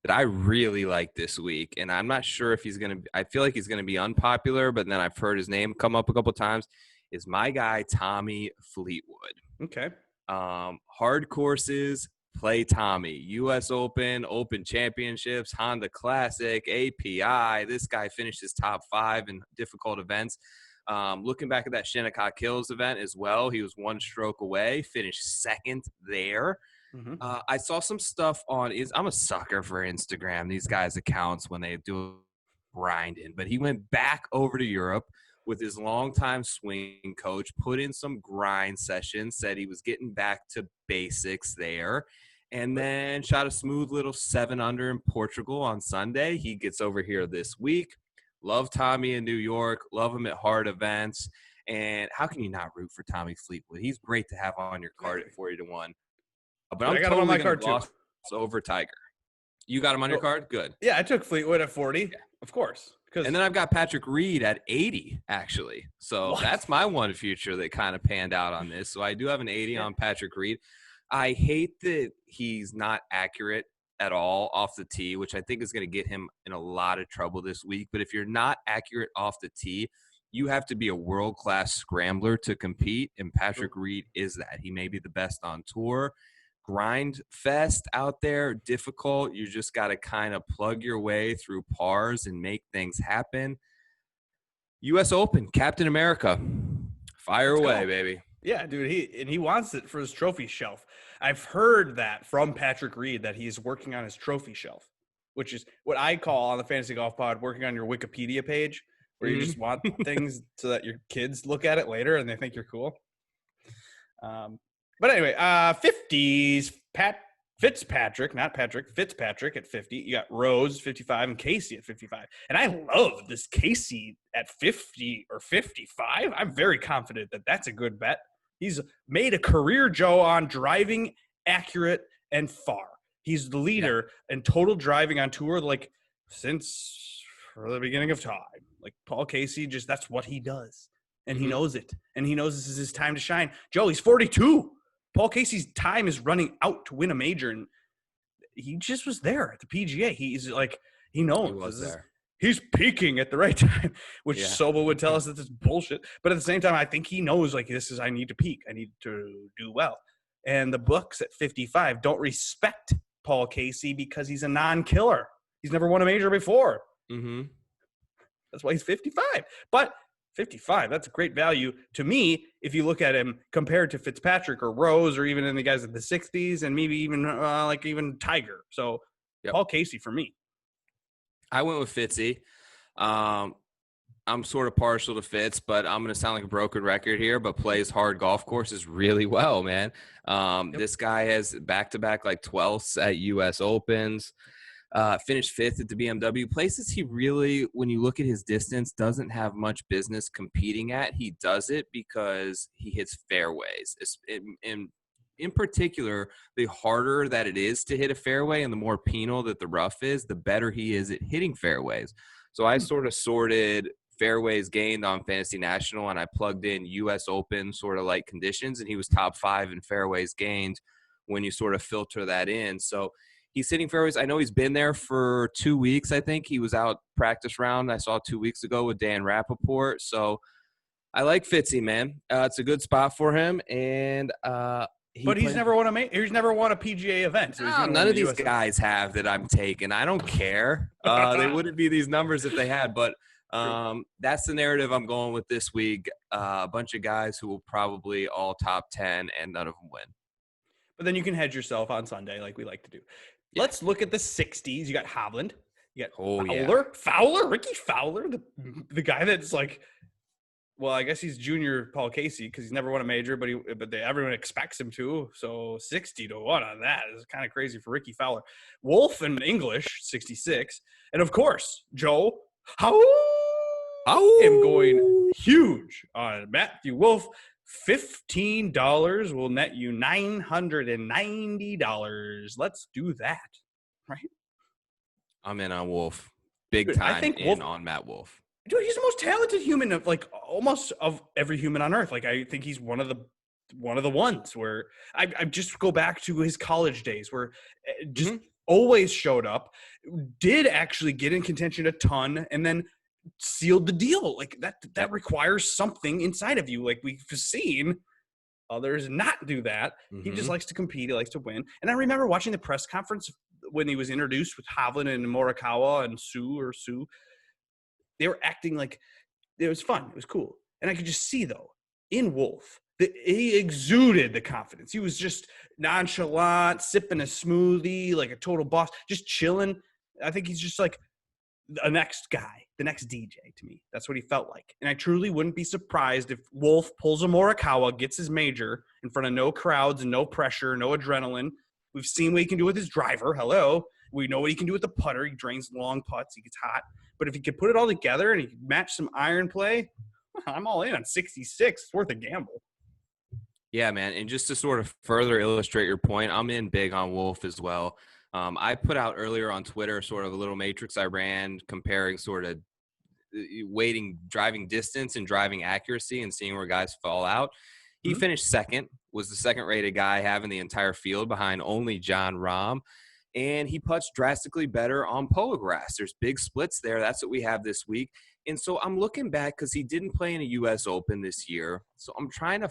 [SPEAKER 2] that I really like this week, and I'm not sure if he's going to – I feel like he's going to be unpopular, but then I've heard his name come up a couple times, is my guy Tommy Fleetwood.
[SPEAKER 1] Okay.
[SPEAKER 2] Hard courses, play Tommy. U.S. Open, Open Championships, Honda Classic, API. This guy finished his top 5 in difficult events. Looking back at that Shinnecock Hills event as well, he was one stroke away, finished second there. Mm-hmm. I saw some stuff I'm a sucker for Instagram, these guys' accounts when they do grinding, but he went back over to Europe with his longtime swing coach, put in some grind sessions, said he was getting back to basics there, and then shot a smooth little 7 under in Portugal on Sunday. He gets over here this week. Love Tommy in New York. Love him at hard events. And how can you not root for Tommy Fleetwood? He's great to have on your card at 40-1. But I'm totally on my card too. Over Tiger. You got him on your card? Good.
[SPEAKER 1] Yeah, I took Fleetwood at 40, yeah. Of course.
[SPEAKER 2] And then I've got Patrick Reed at 80, actually. So that's my one future that kind of panned out on this. So I do have an 80 on Patrick Reed. I hate that he's not accurate at all off the tee, which I think is going to get him in a lot of trouble this week. But if you're not accurate off the tee, you have to be a world-class scrambler to compete, and Patrick Reed is that. He may be the best on tour. Grind fest out there, difficult. You just got to kind of plug your way through pars and make things happen. U.S. Open, Captain America. Fire away, baby.
[SPEAKER 1] Yeah, dude, he wants it for his trophy shelf. I've heard that from Patrick Reed that he's working on his trophy shelf, which is what I call on the Fantasy Golf Pod working on your Wikipedia page, where you just want things so that your kids look at it later and they think you're cool. But anyway, 50s, Fitzpatrick at 50. You got Rose, 55, and Casey at 55. And I love this Casey at 50 or 55. I'm very confident that that's a good bet. He's made a career, Joe, on driving accurate and far. He's the leader in total driving on tour, like, since the beginning of time. Like, Paul Casey, just that's what he does. And he knows it. And he knows this is his time to shine. Joe, he's 42. Paul Casey's time is running out to win a major, and he just was there at the PGA. He's like, he knows.
[SPEAKER 2] He was there.
[SPEAKER 1] He's peaking at the right time, which Sobel would tell us that this is bullshit. But at the same time, I think he knows, like, I need to peak. I need to do well. And the books at 55 don't respect Paul Casey because he's a non-killer. He's never won a major before.
[SPEAKER 2] Mm-hmm.
[SPEAKER 1] That's why he's 55. But 55, that's a great value to me if you look at him compared to Fitzpatrick or Rose or even in the guys in the 60s and maybe even even Tiger. So Paul Casey for me.
[SPEAKER 2] I went with Fitzy. I'm sort of partial to Fitz, but I'm going to sound like a broken record here, but plays hard golf courses really well, man. This guy has back-to-back like 12ths at U.S. Opens. Finished fifth at the BMW. Places he really, when you look at his distance, doesn't have much business competing at. He does it because he hits fairways. In particular, the harder that it is to hit a fairway and the more penal that the rough is, the better he is at hitting fairways. So I sort of sorted fairways gained on Fantasy National, and I plugged in U.S. Open sort of like conditions, and he was top 5 in fairways gained when you sort of filter that in. So he's hitting fairways. I know he's been there for 2 weeks, I think. He was out practice round, I saw 2 weeks ago with Dan Rappaport. So I like Fitzy, man. It's a good spot for him, and
[SPEAKER 1] he's never won a PGA event. So
[SPEAKER 2] none of these guys have that I'm taking. I don't care. They wouldn't be these numbers if they had, but that's the narrative I'm going with this week. A bunch of guys who will probably all top 10 and none of them win.
[SPEAKER 1] But then you can hedge yourself on Sunday like we like to do. Yeah. Let's look at the 60s. You got Hovland. You got Fowler, Ricky Fowler, the guy that's like, well, I guess he's junior Paul Casey because he's never won a major, but everyone expects him to. So 60-1 on that is kind of crazy for Ricky Fowler. Wolf and English, 66. And of course, Joe, how am going huge on Matthew Wolf. $15 will net you $990. Let's do that, right?
[SPEAKER 2] I'm in on Wolf. Big time. I think on Matt Wolf.
[SPEAKER 1] Dude, he's the most talented human of like almost of every human on earth. Like I think he's one of the ones where I just go back to his college days where just always showed up, did actually get in contention a ton, and then sealed the deal. Like that requires something inside of you. Like we've seen others not do that. He just likes to compete. He likes to win. And I remember watching the press conference when he was introduced with Hovland and Morikawa and Sue. They were acting like it was fun. It was cool. And I could just see, though, in Wolf, he exuded the confidence. He was just nonchalant, sipping a smoothie, like a total boss, just chilling. I think he's just like the next guy, the next DJ to me. That's what he felt like. And I truly wouldn't be surprised if Wolf pulls a Morikawa, gets his major in front of no crowds and no pressure, no adrenaline. We've seen what he can do with his driver. Hello. We know what he can do with the putter. He drains long putts. He gets hot. But if he could put it all together and he could match some iron play, I'm all in on 66. It's worth a gamble.
[SPEAKER 2] Yeah, man. And just to sort of further illustrate your point, I'm in big on Wolf as well. I put out earlier on Twitter sort of a little matrix I ran comparing sort of driving distance and driving accuracy and seeing where guys fall out. He finished second, was the second rated guy having the entire field behind only John Rahm. And he putts drastically better on polo grass. There's big splits there. That's what we have this week. And so I'm looking back because he didn't play in a U.S. Open this year. So I'm trying to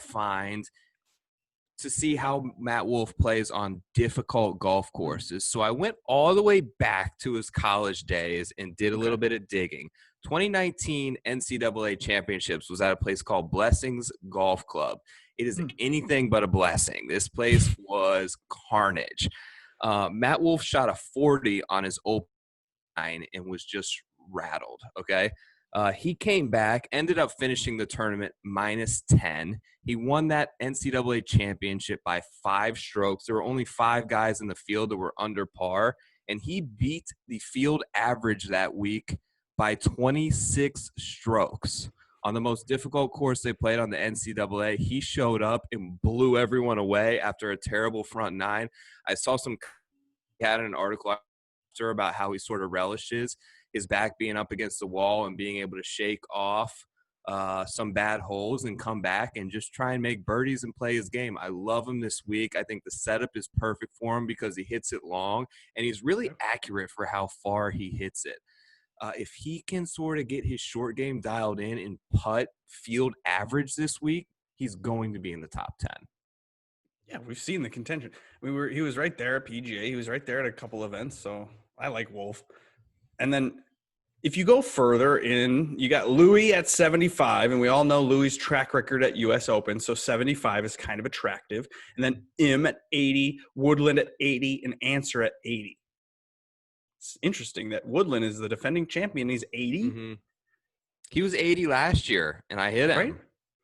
[SPEAKER 2] see how Matt Wolf plays on difficult golf courses. So I went all the way back to his college days and did a little bit of digging. 2019 NCAA Championships was at a place called Blessings Golf Club. It is anything but a blessing. This place was carnage. Matt Wolf shot a 40 on his open line and was just rattled, okay? He came back, ended up finishing the tournament minus 10. He won that NCAA championship by 5 strokes. There were only 5 guys in the field that were under par, and he beat the field average that week by 26 strokes. On the most difficult course they played on the NCAA, he showed up and blew everyone away after a terrible front 9. I saw he had an article after about how he sort of relishes his back being up against the wall and being able to shake off some bad holes and come back and just try and make birdies and play his game. I love him this week. I think the setup is perfect for him because he hits it long and he's really accurate for how far he hits it. If he can sort of get his short game dialed in and putt field average this week, he's going to be in the top 10.
[SPEAKER 1] Yeah, we've seen the contention. He was right there at PGA. He was right there at a couple events. So I like Wolf. And then if you go further in, you got Louis at 75, and we all know Louis' track record at U.S. Open, so 75 is kind of attractive. And then Im at 80, Woodland at 80, and Answer at 80. It's interesting that Woodland is the defending champion. He's 80.
[SPEAKER 2] He was 80 last year, and I hit him.
[SPEAKER 1] Right?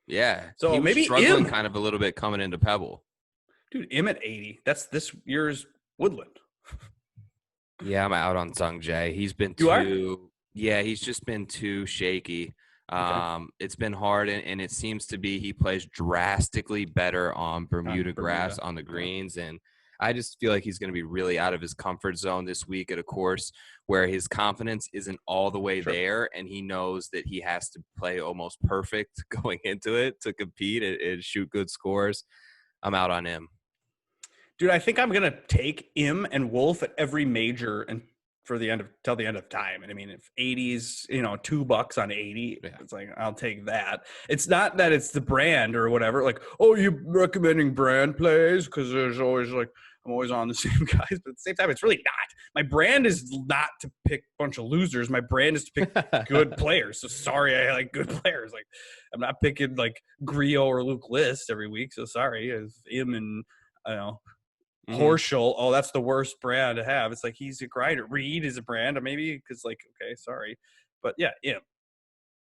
[SPEAKER 2] Yeah.
[SPEAKER 1] So
[SPEAKER 2] he was
[SPEAKER 1] maybe
[SPEAKER 2] struggling
[SPEAKER 1] Im
[SPEAKER 2] kind of a little bit coming into Pebble.
[SPEAKER 1] Dude, Im at 80. That's this year's Woodland.
[SPEAKER 2] Yeah, I'm out on Sung Jae. He's been
[SPEAKER 1] You are?
[SPEAKER 2] he's just been too shaky.
[SPEAKER 1] Okay.
[SPEAKER 2] It's been hard, and it seems to be he plays drastically better on Bermuda grass
[SPEAKER 1] Bermuda.
[SPEAKER 2] on the
[SPEAKER 1] Yeah.
[SPEAKER 2] greens, and I just feel like he's going to be really out of his comfort zone this week at a course where his confidence isn't all the way
[SPEAKER 1] Sure.
[SPEAKER 2] there, and he knows that he has to play almost perfect going into it to compete and shoot good scores. I'm out on him.
[SPEAKER 1] Dude, I think I'm gonna take him and Wolf at every major and for the end of till the end of time. And I mean, if 80's, $2 on 80,
[SPEAKER 2] Yeah.
[SPEAKER 1] it's like I'll take that. It's not that it's the brand or whatever. Like, oh, you recommending brand plays because there's always like I'm always on the same guys, but at the same time, it's really not. My brand is not to pick a bunch of losers. My brand is to pick good players. So sorry, I like good players. Like I'm not picking like Griot or Luke List every week. So sorry, it's him and I don't know. Horschel, oh, that's the worst brand to have. It's like he's a grinder. Reed is a brand, or maybe because like, okay, sorry, but yeah,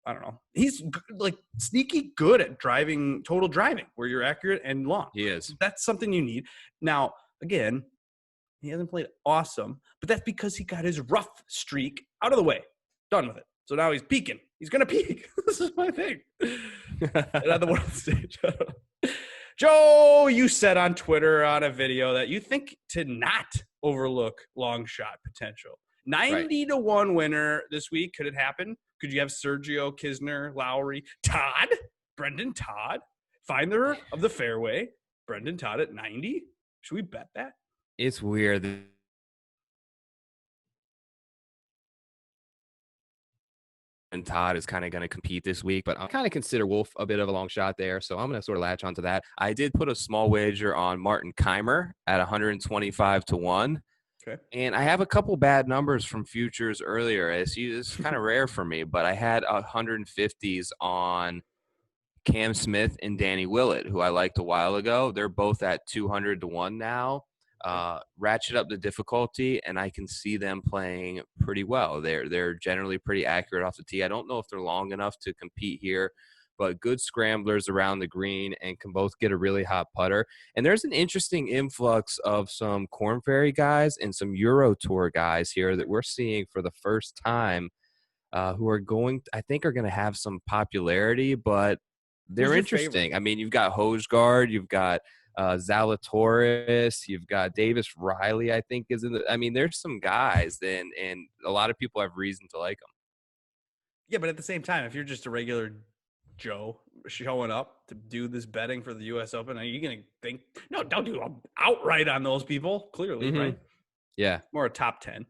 [SPEAKER 1] I don't know. He's like sneaky good at total driving, where you're accurate and long.
[SPEAKER 2] He is.
[SPEAKER 1] That's something you need. Now, again, he hasn't played awesome, but that's because he got his rough streak out of the way, done with it. So now he's peaking. He's gonna peak. This is my thing. At the world stage. Joe, you said on Twitter on a video that you think to not overlook long shot potential. 90-1 winner this week. Could it happen? Could you have Sergio, Kisner, Lowry, Todd, Brendan Todd, finder of the fairway, Brendan Todd at 90? Should we bet that?
[SPEAKER 2] It's weird. And Todd is kind of going to compete this week, but I kind of consider Wolf a bit of a long shot there. So I'm going to sort of latch onto that. I did put a small wager on Martin Keimer at 125-1.
[SPEAKER 1] Okay.
[SPEAKER 2] And I have a couple bad numbers from futures earlier. It's kind of rare for me, but I had 150s on Cam Smith and Danny Willett, who I liked a while ago. They're both at 200-1 now. Ratchet up the difficulty, and I can see them playing pretty well. They're generally pretty accurate off the tee. I don't know if they're long enough to compete here, but good scramblers around the green and can both get a really hot putter. And there's an interesting influx of some Korn Ferry guys and some Euro Tour guys here that we're seeing for the first time, who are going to have some popularity, but they're interesting.
[SPEAKER 1] Favorite?
[SPEAKER 2] I mean, you've got Hojgaard, you've got Zalatoris, you've got Davis Riley, I think is in the. I mean, there's some guys, and a lot of people have reason to like them.
[SPEAKER 1] Yeah, but at the same time, if you're just a regular Joe showing up to do this betting for the U.S. Open, are you going to think, no, don't do outright on those people? Clearly, right?
[SPEAKER 2] Yeah,
[SPEAKER 1] more a top 10.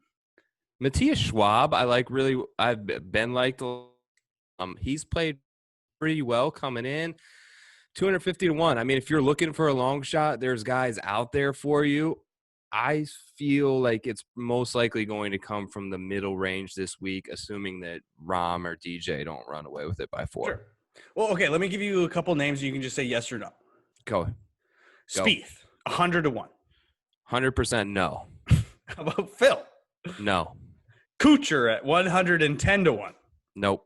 [SPEAKER 2] Matthias Schwab, I've been liked. He's played pretty well coming in. 250-1. I mean, if you're looking for a long shot, there's guys out there for you. I feel like it's most likely going to come from the middle range this week, assuming that Rahm or DJ don't run away with it by 4.
[SPEAKER 1] Sure. Well, okay, let me give you a couple names and you can just say yes or no.
[SPEAKER 2] Go.
[SPEAKER 1] Spieth, 100-1.
[SPEAKER 2] 100% no.
[SPEAKER 1] How about Phil?
[SPEAKER 2] No.
[SPEAKER 1] Kuchar at 110-1.
[SPEAKER 2] Nope.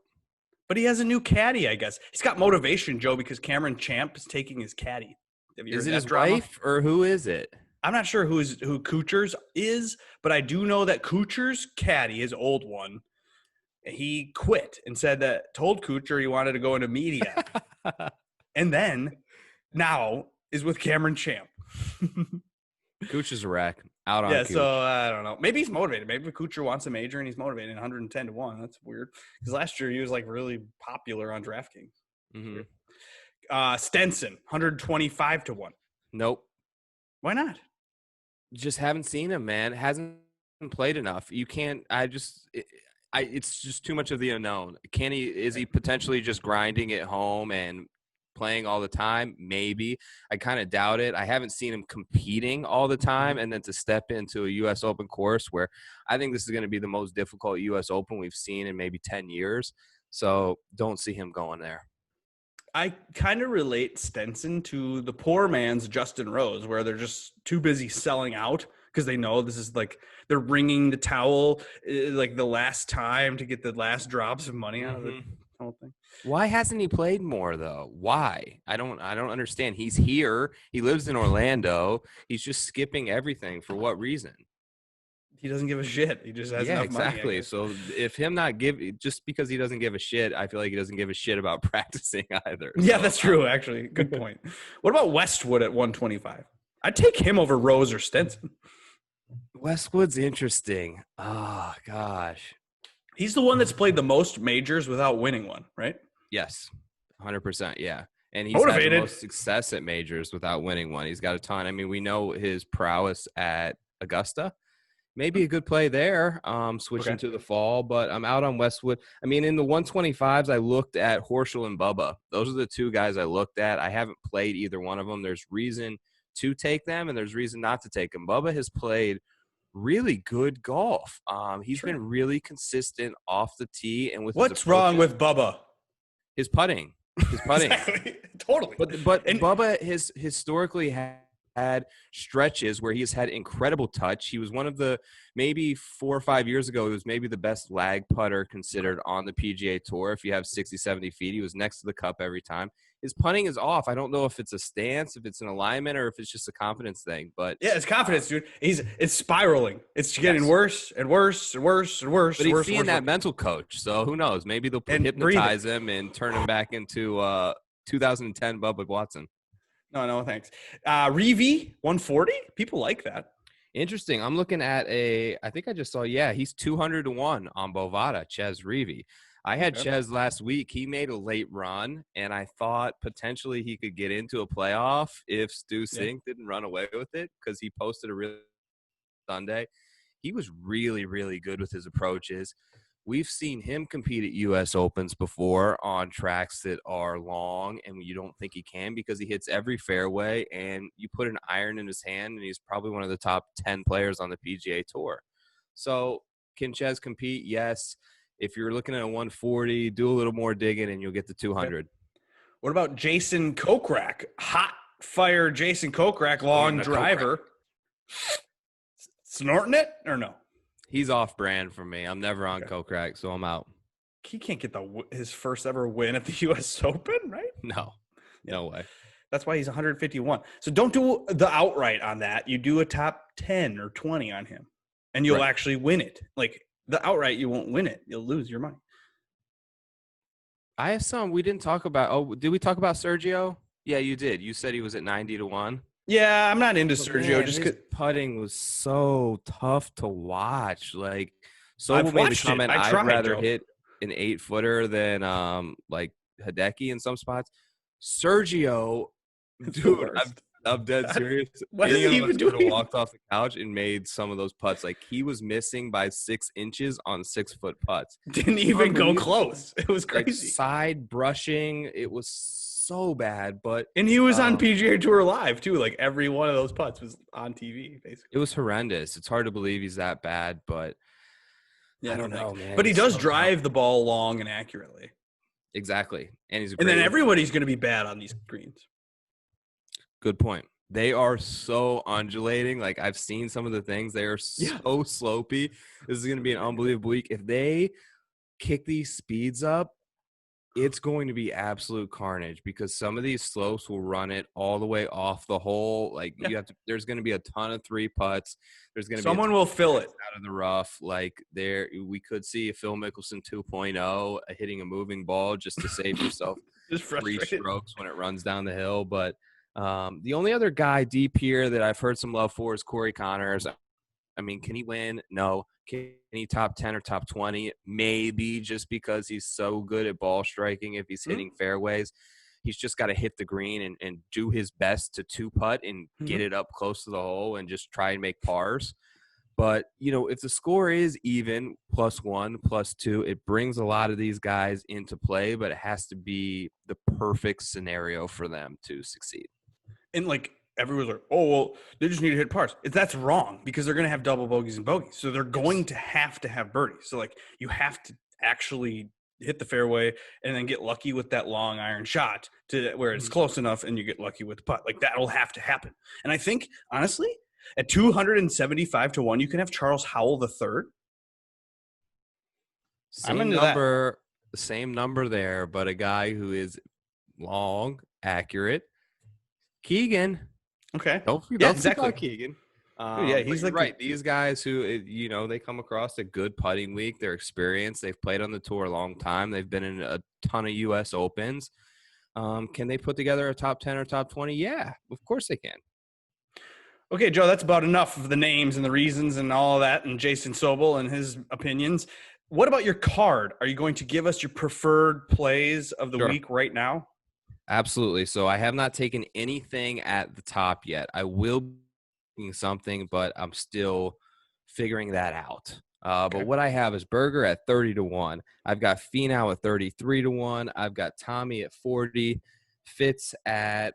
[SPEAKER 1] But he has a new caddy, I guess. He's got motivation, Joe, because Cameron Champ is taking his caddy.
[SPEAKER 2] Is it his wife or who is it?
[SPEAKER 1] I'm not sure who Kuchar's is, but I do know that Kuchar's caddy, his old one, he quit and told Kuchar he wanted to go into media. And then now is with Cameron Champ.
[SPEAKER 2] Kuchar's a wreck. Out on
[SPEAKER 1] yeah,
[SPEAKER 2] Kuch.
[SPEAKER 1] So I don't know. Maybe he's motivated. Maybe Kuchar wants a major and he's motivated. 110-1. That's weird. Because last year he was like really popular on DraftKings.
[SPEAKER 2] Mm-hmm.
[SPEAKER 1] Stenson, 125-1.
[SPEAKER 2] Nope.
[SPEAKER 1] Why not?
[SPEAKER 2] Just haven't seen him, man. Hasn't played enough. You can't. It's just too much of the unknown. Is he potentially just grinding at home and playing all the time? Maybe. I kind of doubt it. I haven't seen him competing all the time, and then to step into a U.S. Open course where I think this is going to be the most difficult U.S. Open we've seen in maybe 10 years. So don't see him going there.
[SPEAKER 1] I kind of relate Stenson to the poor man's Justin Rose, where they're just too busy selling out because they know this is like they're wringing the towel like the last time to get the last drops of money out of the whole thing.
[SPEAKER 2] Why hasn't he played more though? Why? I don't understand. He's here. He lives in Orlando. He's just skipping everything. For what reason?
[SPEAKER 1] He doesn't give a shit. He just has
[SPEAKER 2] Yeah,
[SPEAKER 1] enough
[SPEAKER 2] exactly.
[SPEAKER 1] money.
[SPEAKER 2] So if him not give, just because he doesn't give a shit, I feel like he doesn't give a shit about practicing either.
[SPEAKER 1] Yeah,
[SPEAKER 2] So,
[SPEAKER 1] that's true. Actually, good point. What about Westwood at 125? I'd take him over Rose or Stenson.
[SPEAKER 2] Westwood's interesting. Oh gosh.
[SPEAKER 1] He's the one that's played the most majors without winning one, right?
[SPEAKER 2] Yes, 100%. Yeah. And he's had
[SPEAKER 1] Motivated.
[SPEAKER 2] the most success at majors without winning one. He's got a ton. I mean, we know his prowess at Augusta. Maybe a good play there, switching to the fall, but I'm out on Westwood. I mean, in the 125s, I looked at Horschel and Bubba. Those are the two guys I looked at. I haven't played either one of them. There's reason to take them, and there's reason not to take them. Bubba has played really good golf. He's been really consistent off the tee and with
[SPEAKER 1] what's wrong with Bubba?
[SPEAKER 2] His putting. His putting.
[SPEAKER 1] Exactly. Totally.
[SPEAKER 2] But Bubba has historically had stretches where he has had incredible touch. He was one of the, maybe 4 or 5 years ago, he was maybe the best lag putter considered on the PGA Tour. If you have 60, 70 feet, he was next to the cup every time. His putting is off. I don't know if it's a stance, if it's an alignment, or if it's just a confidence thing. But
[SPEAKER 1] yeah, it's confidence, dude. It's spiraling. It's getting worse and worse and worse and worse.
[SPEAKER 2] But he's seeing that mental coach, so who knows? Maybe they'll hypnotize him and turn him back into 2010 Bubba Watson.
[SPEAKER 1] No, thanks. Reeve 140. People like that.
[SPEAKER 2] Interesting. I'm looking at I think I just saw. Yeah, he's 200-1 on Bovada. Ches Reeve. I had Ches last week. He made a late run, and I thought potentially he could get into a playoff if Stu Sink didn't run away with it, because he posted a really Sunday. He was really, really good with his approaches. We've seen him compete at U.S. Opens before on tracks that are long, and you don't think he can because he hits every fairway, and you put an iron in his hand, and he's probably one of the top 10 players on the PGA Tour. So can Ches compete? Yes. If you're looking at a 140, do a little more digging, and you'll get to 200.
[SPEAKER 1] What about Jason Kokrak? Hot fire Jason Kokrak, long driver. Snorting it or no?
[SPEAKER 2] He's off brand for me. I'm never on Kokrak, so I'm out.
[SPEAKER 1] He can't get his first ever win at the U.S. Open, right?
[SPEAKER 2] No way.
[SPEAKER 1] That's why he's 151. So don't do the outright on that. You do a top 10 or 20 on him, and you'll actually win it. Like the outright, you won't win it. You'll lose your money.
[SPEAKER 2] I have some we didn't talk about. Oh, did we talk about Sergio? Yeah, you did. You said he was at 90-1.
[SPEAKER 1] Yeah, I'm not into Sergio.
[SPEAKER 2] Man,
[SPEAKER 1] just
[SPEAKER 2] his putting was so tough to watch. Like, Sobel made the comment, I'd rather hit an 8-footer than like Hideki in some spots. Sergio, dude, I'm dead serious.
[SPEAKER 1] What is he even doing?
[SPEAKER 2] Walked off the couch and made some of those putts. Like, he was missing by 6 inches on 6-foot putts.
[SPEAKER 1] Didn't even go close. It was crazy.
[SPEAKER 2] Like, side brushing. It was so bad, and
[SPEAKER 1] he was on PGA Tour Live too. Like every one of those putts was on TV, basically.
[SPEAKER 2] It was horrendous. It's hard to believe he's that bad, but I don't know, man.
[SPEAKER 1] But he does drive the ball long and accurately.
[SPEAKER 2] Exactly, and
[SPEAKER 1] then everybody's going to be bad on these greens.
[SPEAKER 2] Good point. They are so undulating. Like, I've seen some of the things. They are so slopey. This is going to be an unbelievable week. If they kick these speeds up, it's going to be absolute carnage, because some of these slopes will run it all the way off the hole. Like, there's going to be a ton of 3 putts. There's going to be
[SPEAKER 1] someone will fill it
[SPEAKER 2] out of the rough. Like, we could see a Phil Mickelson 2.0 hitting a moving ball just to save yourself
[SPEAKER 1] just
[SPEAKER 2] 3 strokes when it runs down the hill. But the only other guy deep here that I've heard some love for is Corey Connors. I mean, can he win? No. Can he top 10 or top 20? Maybe, just because he's so good at ball striking if he's hitting fairways. He's just got to hit the green and do his best to 2-putt and get it up close to the hole and just try and make pars. But, if the score is even, +1, +2, it brings a lot of these guys into play, but it has to be the perfect scenario for them to succeed.
[SPEAKER 1] And, everyone's like, oh, well, they just need to hit pars. That's wrong, because they're going to have double bogeys and bogeys. So they're going to have birdies. So, you have to actually hit the fairway and then get lucky with that long iron shot to where it's close enough and you get lucky with the putt. That will have to happen. And I think, honestly, at 275-1, you can have Charles Howell III.
[SPEAKER 2] Same number there, but a guy who is long, accurate. Keegan.
[SPEAKER 1] Okay.
[SPEAKER 2] Don't
[SPEAKER 1] exactly.
[SPEAKER 2] Keegan.
[SPEAKER 1] Yeah, he's like
[SPEAKER 2] right. These guys who, they come across a good putting week. They're experienced. They've played on the tour a long time. They've been in a ton of U.S. Opens. Can they put together a top 10 or top 20? Yeah, of course they can.
[SPEAKER 1] Okay, Joe, that's about enough of the names and the reasons and all of that and Jason Sobel and his opinions. What about your card? Are you going to give us your preferred plays of the
[SPEAKER 2] Sure.
[SPEAKER 1] week right now?
[SPEAKER 2] Absolutely. So I have not taken anything at the top yet. I will be taking something, but I'm still figuring that out.
[SPEAKER 1] Okay.
[SPEAKER 2] But what I have is Berger at 30-1. I've got Finau at 33-1. I've got Tommy at 40, Fitz at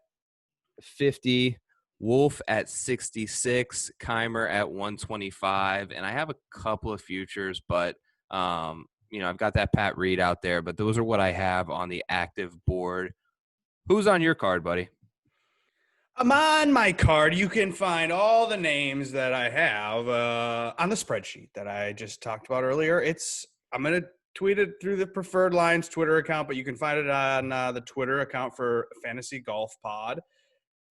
[SPEAKER 2] 50, Wolf at 66, Keimer at 125, and I have a couple of futures, but I've got that Pat Reed out there, but those are what I have on the active board. Who's on your card, buddy?
[SPEAKER 1] I'm on my card. You can find all the names that I have on the spreadsheet that I just talked about earlier. I'm going to tweet it through the Preferred Lines Twitter account, but you can find it on the Twitter account for Fantasy Golf Pod.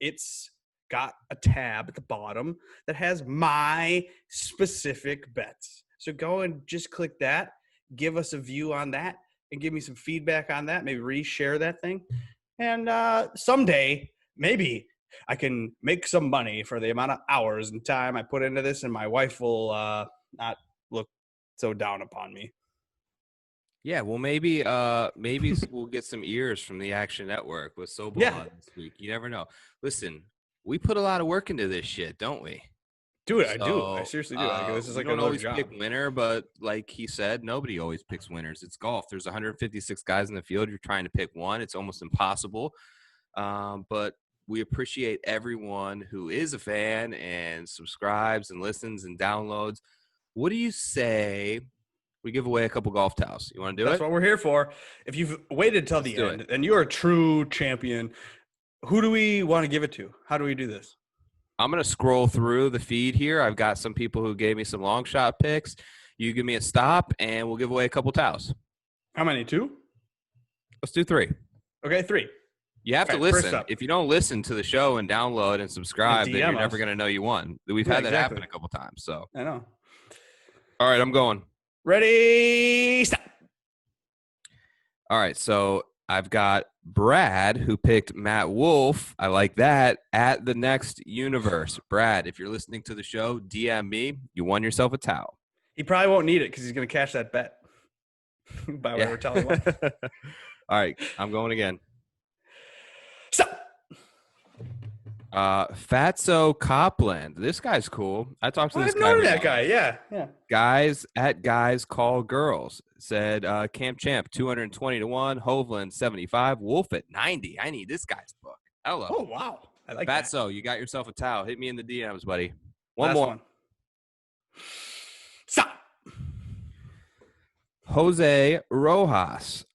[SPEAKER 1] It's got a tab at the bottom that has my specific bets. So go and just click that, give us a view on that, and give me some feedback on that. Maybe reshare that thing. And someday, maybe I can make some money for the amount of hours and time I put into this, and my wife will not look so down upon me.
[SPEAKER 2] Yeah, well, maybe we'll get some ears from the Action Network with Sobel on this week. You never know. Listen, we put a lot of work into this shit, don't we?
[SPEAKER 1] Dude, I do. I seriously do. This is like
[SPEAKER 2] don't
[SPEAKER 1] another
[SPEAKER 2] always
[SPEAKER 1] job.
[SPEAKER 2] pick winner, but like he said, nobody always picks winners. It's golf. There's 156 guys in the field. You're trying to pick one. It's almost impossible. But we appreciate everyone who is a fan and subscribes and listens and downloads. What do you say we give away a couple golf towels? You want to do it?
[SPEAKER 1] That's what we're here for. If you've waited till the end and you're a true champion, who do we want to give it to? How do we do this?
[SPEAKER 2] I'm going to scroll through the feed here. I've got some people who gave me some long shot picks. You give me a stop, and we'll give away a couple towels.
[SPEAKER 1] How many? 2?
[SPEAKER 2] Let's do 3.
[SPEAKER 1] Okay, 3.
[SPEAKER 2] You have to listen. If you don't listen to the show and download and subscribe, then you're never going to know you won. We've had that happen a couple times. So
[SPEAKER 1] I know.
[SPEAKER 2] All right, I'm going.
[SPEAKER 1] Ready, stop.
[SPEAKER 2] All right, so I've got Brad, who picked Matt Wolf. I like that. At the Next Universe. Brad, if you're listening to the show, DM me. You won yourself a towel.
[SPEAKER 1] He probably won't need it because he's going to cash that bet. By what we're telling him.
[SPEAKER 2] All right, I'm going again.
[SPEAKER 1] Stop.
[SPEAKER 2] Fatso Copland. This guy's cool. I talked to this guy.
[SPEAKER 1] I've known that guy. Yeah.
[SPEAKER 2] Guys call girls. Said Camp Champ 220-1, Hovland 75, Wolf at 90. I need this guy's book. Hello.
[SPEAKER 1] Oh wow, I like that.
[SPEAKER 2] Fatso, you got yourself a towel. Hit me in the DMs, buddy. One
[SPEAKER 1] Last
[SPEAKER 2] more.
[SPEAKER 1] One. Stop.
[SPEAKER 2] Jose Rojas.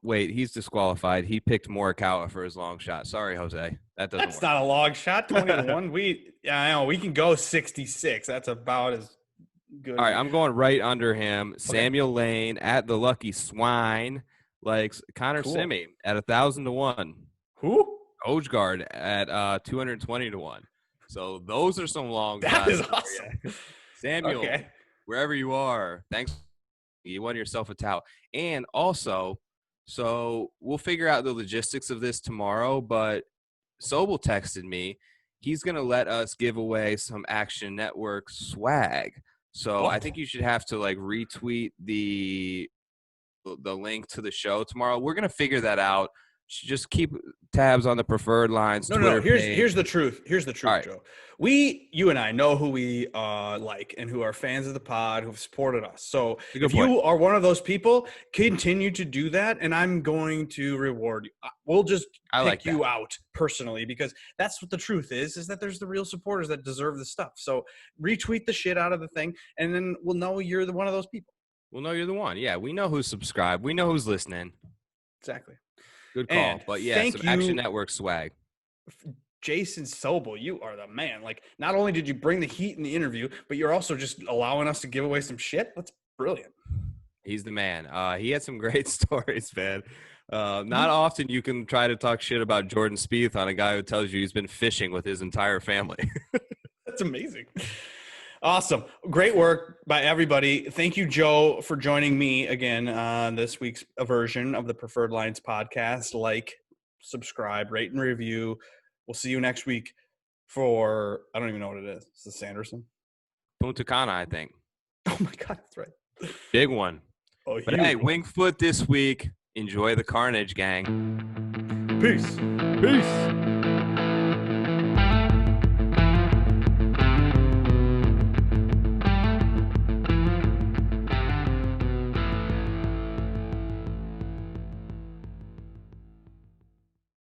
[SPEAKER 2] Wait, he's disqualified. He picked Morikawa for his long shot. Sorry, Jose. That doesn't work.
[SPEAKER 1] That's not a long shot. 20-1. I know we can go 66. That's about as good.
[SPEAKER 2] All right, I'm going right under him. Okay. Samuel Lane at the Lucky Swine likes Connor Simi at 1,000-1.
[SPEAKER 1] Who?
[SPEAKER 2] Ojgaard at 220-1. So those are some long
[SPEAKER 1] shots. That is awesome.
[SPEAKER 2] Samuel, wherever you are, thanks. You won yourself a towel. And also, so we'll figure out the logistics of this tomorrow, but Sobel texted me. He's going to let us give away some Action Network swag. So I think you should have to retweet the link to the show tomorrow. We're going to figure that out. Just keep tabs on the Preferred Lines.
[SPEAKER 1] No. Here's the truth. Here's the truth, right. Joe. You and I know who we like and who are fans of the pod, who've supported us. So if you are one of those people, continue to do that, and I'm going to reward you. We'll just pick you out personally because that's what the truth is that there's the real supporters that deserve the stuff. So retweet the shit out of the thing, and then we'll know you're one of those people.
[SPEAKER 2] We'll know you're the one. Yeah, we know who's subscribed. We know who's listening.
[SPEAKER 1] Exactly.
[SPEAKER 2] Good call. And but yeah, some Action Network swag.
[SPEAKER 1] Jason Sobel, you are the man. Not only did you bring the heat in the interview, but you're also just allowing us to give away some shit. That's brilliant.
[SPEAKER 2] He's the man. He had some great stories, man. Not often you can try to talk shit about Jordan Spieth on a guy who tells you he's been fishing with his entire family.
[SPEAKER 1] That's amazing. Awesome. Great work by everybody. Thank you, Joe, for joining me again on this week's version of the Preferred Lines podcast. Like, subscribe, rate, and review. We'll see you next week for, I don't even know what it is. Is this Sanderson?
[SPEAKER 2] Punta Cana, I think.
[SPEAKER 1] Oh, my God. That's right.
[SPEAKER 2] Big one.
[SPEAKER 1] Oh,
[SPEAKER 2] But hey, Wingfoot this week. Enjoy the carnage, gang.
[SPEAKER 1] Peace.
[SPEAKER 2] Peace.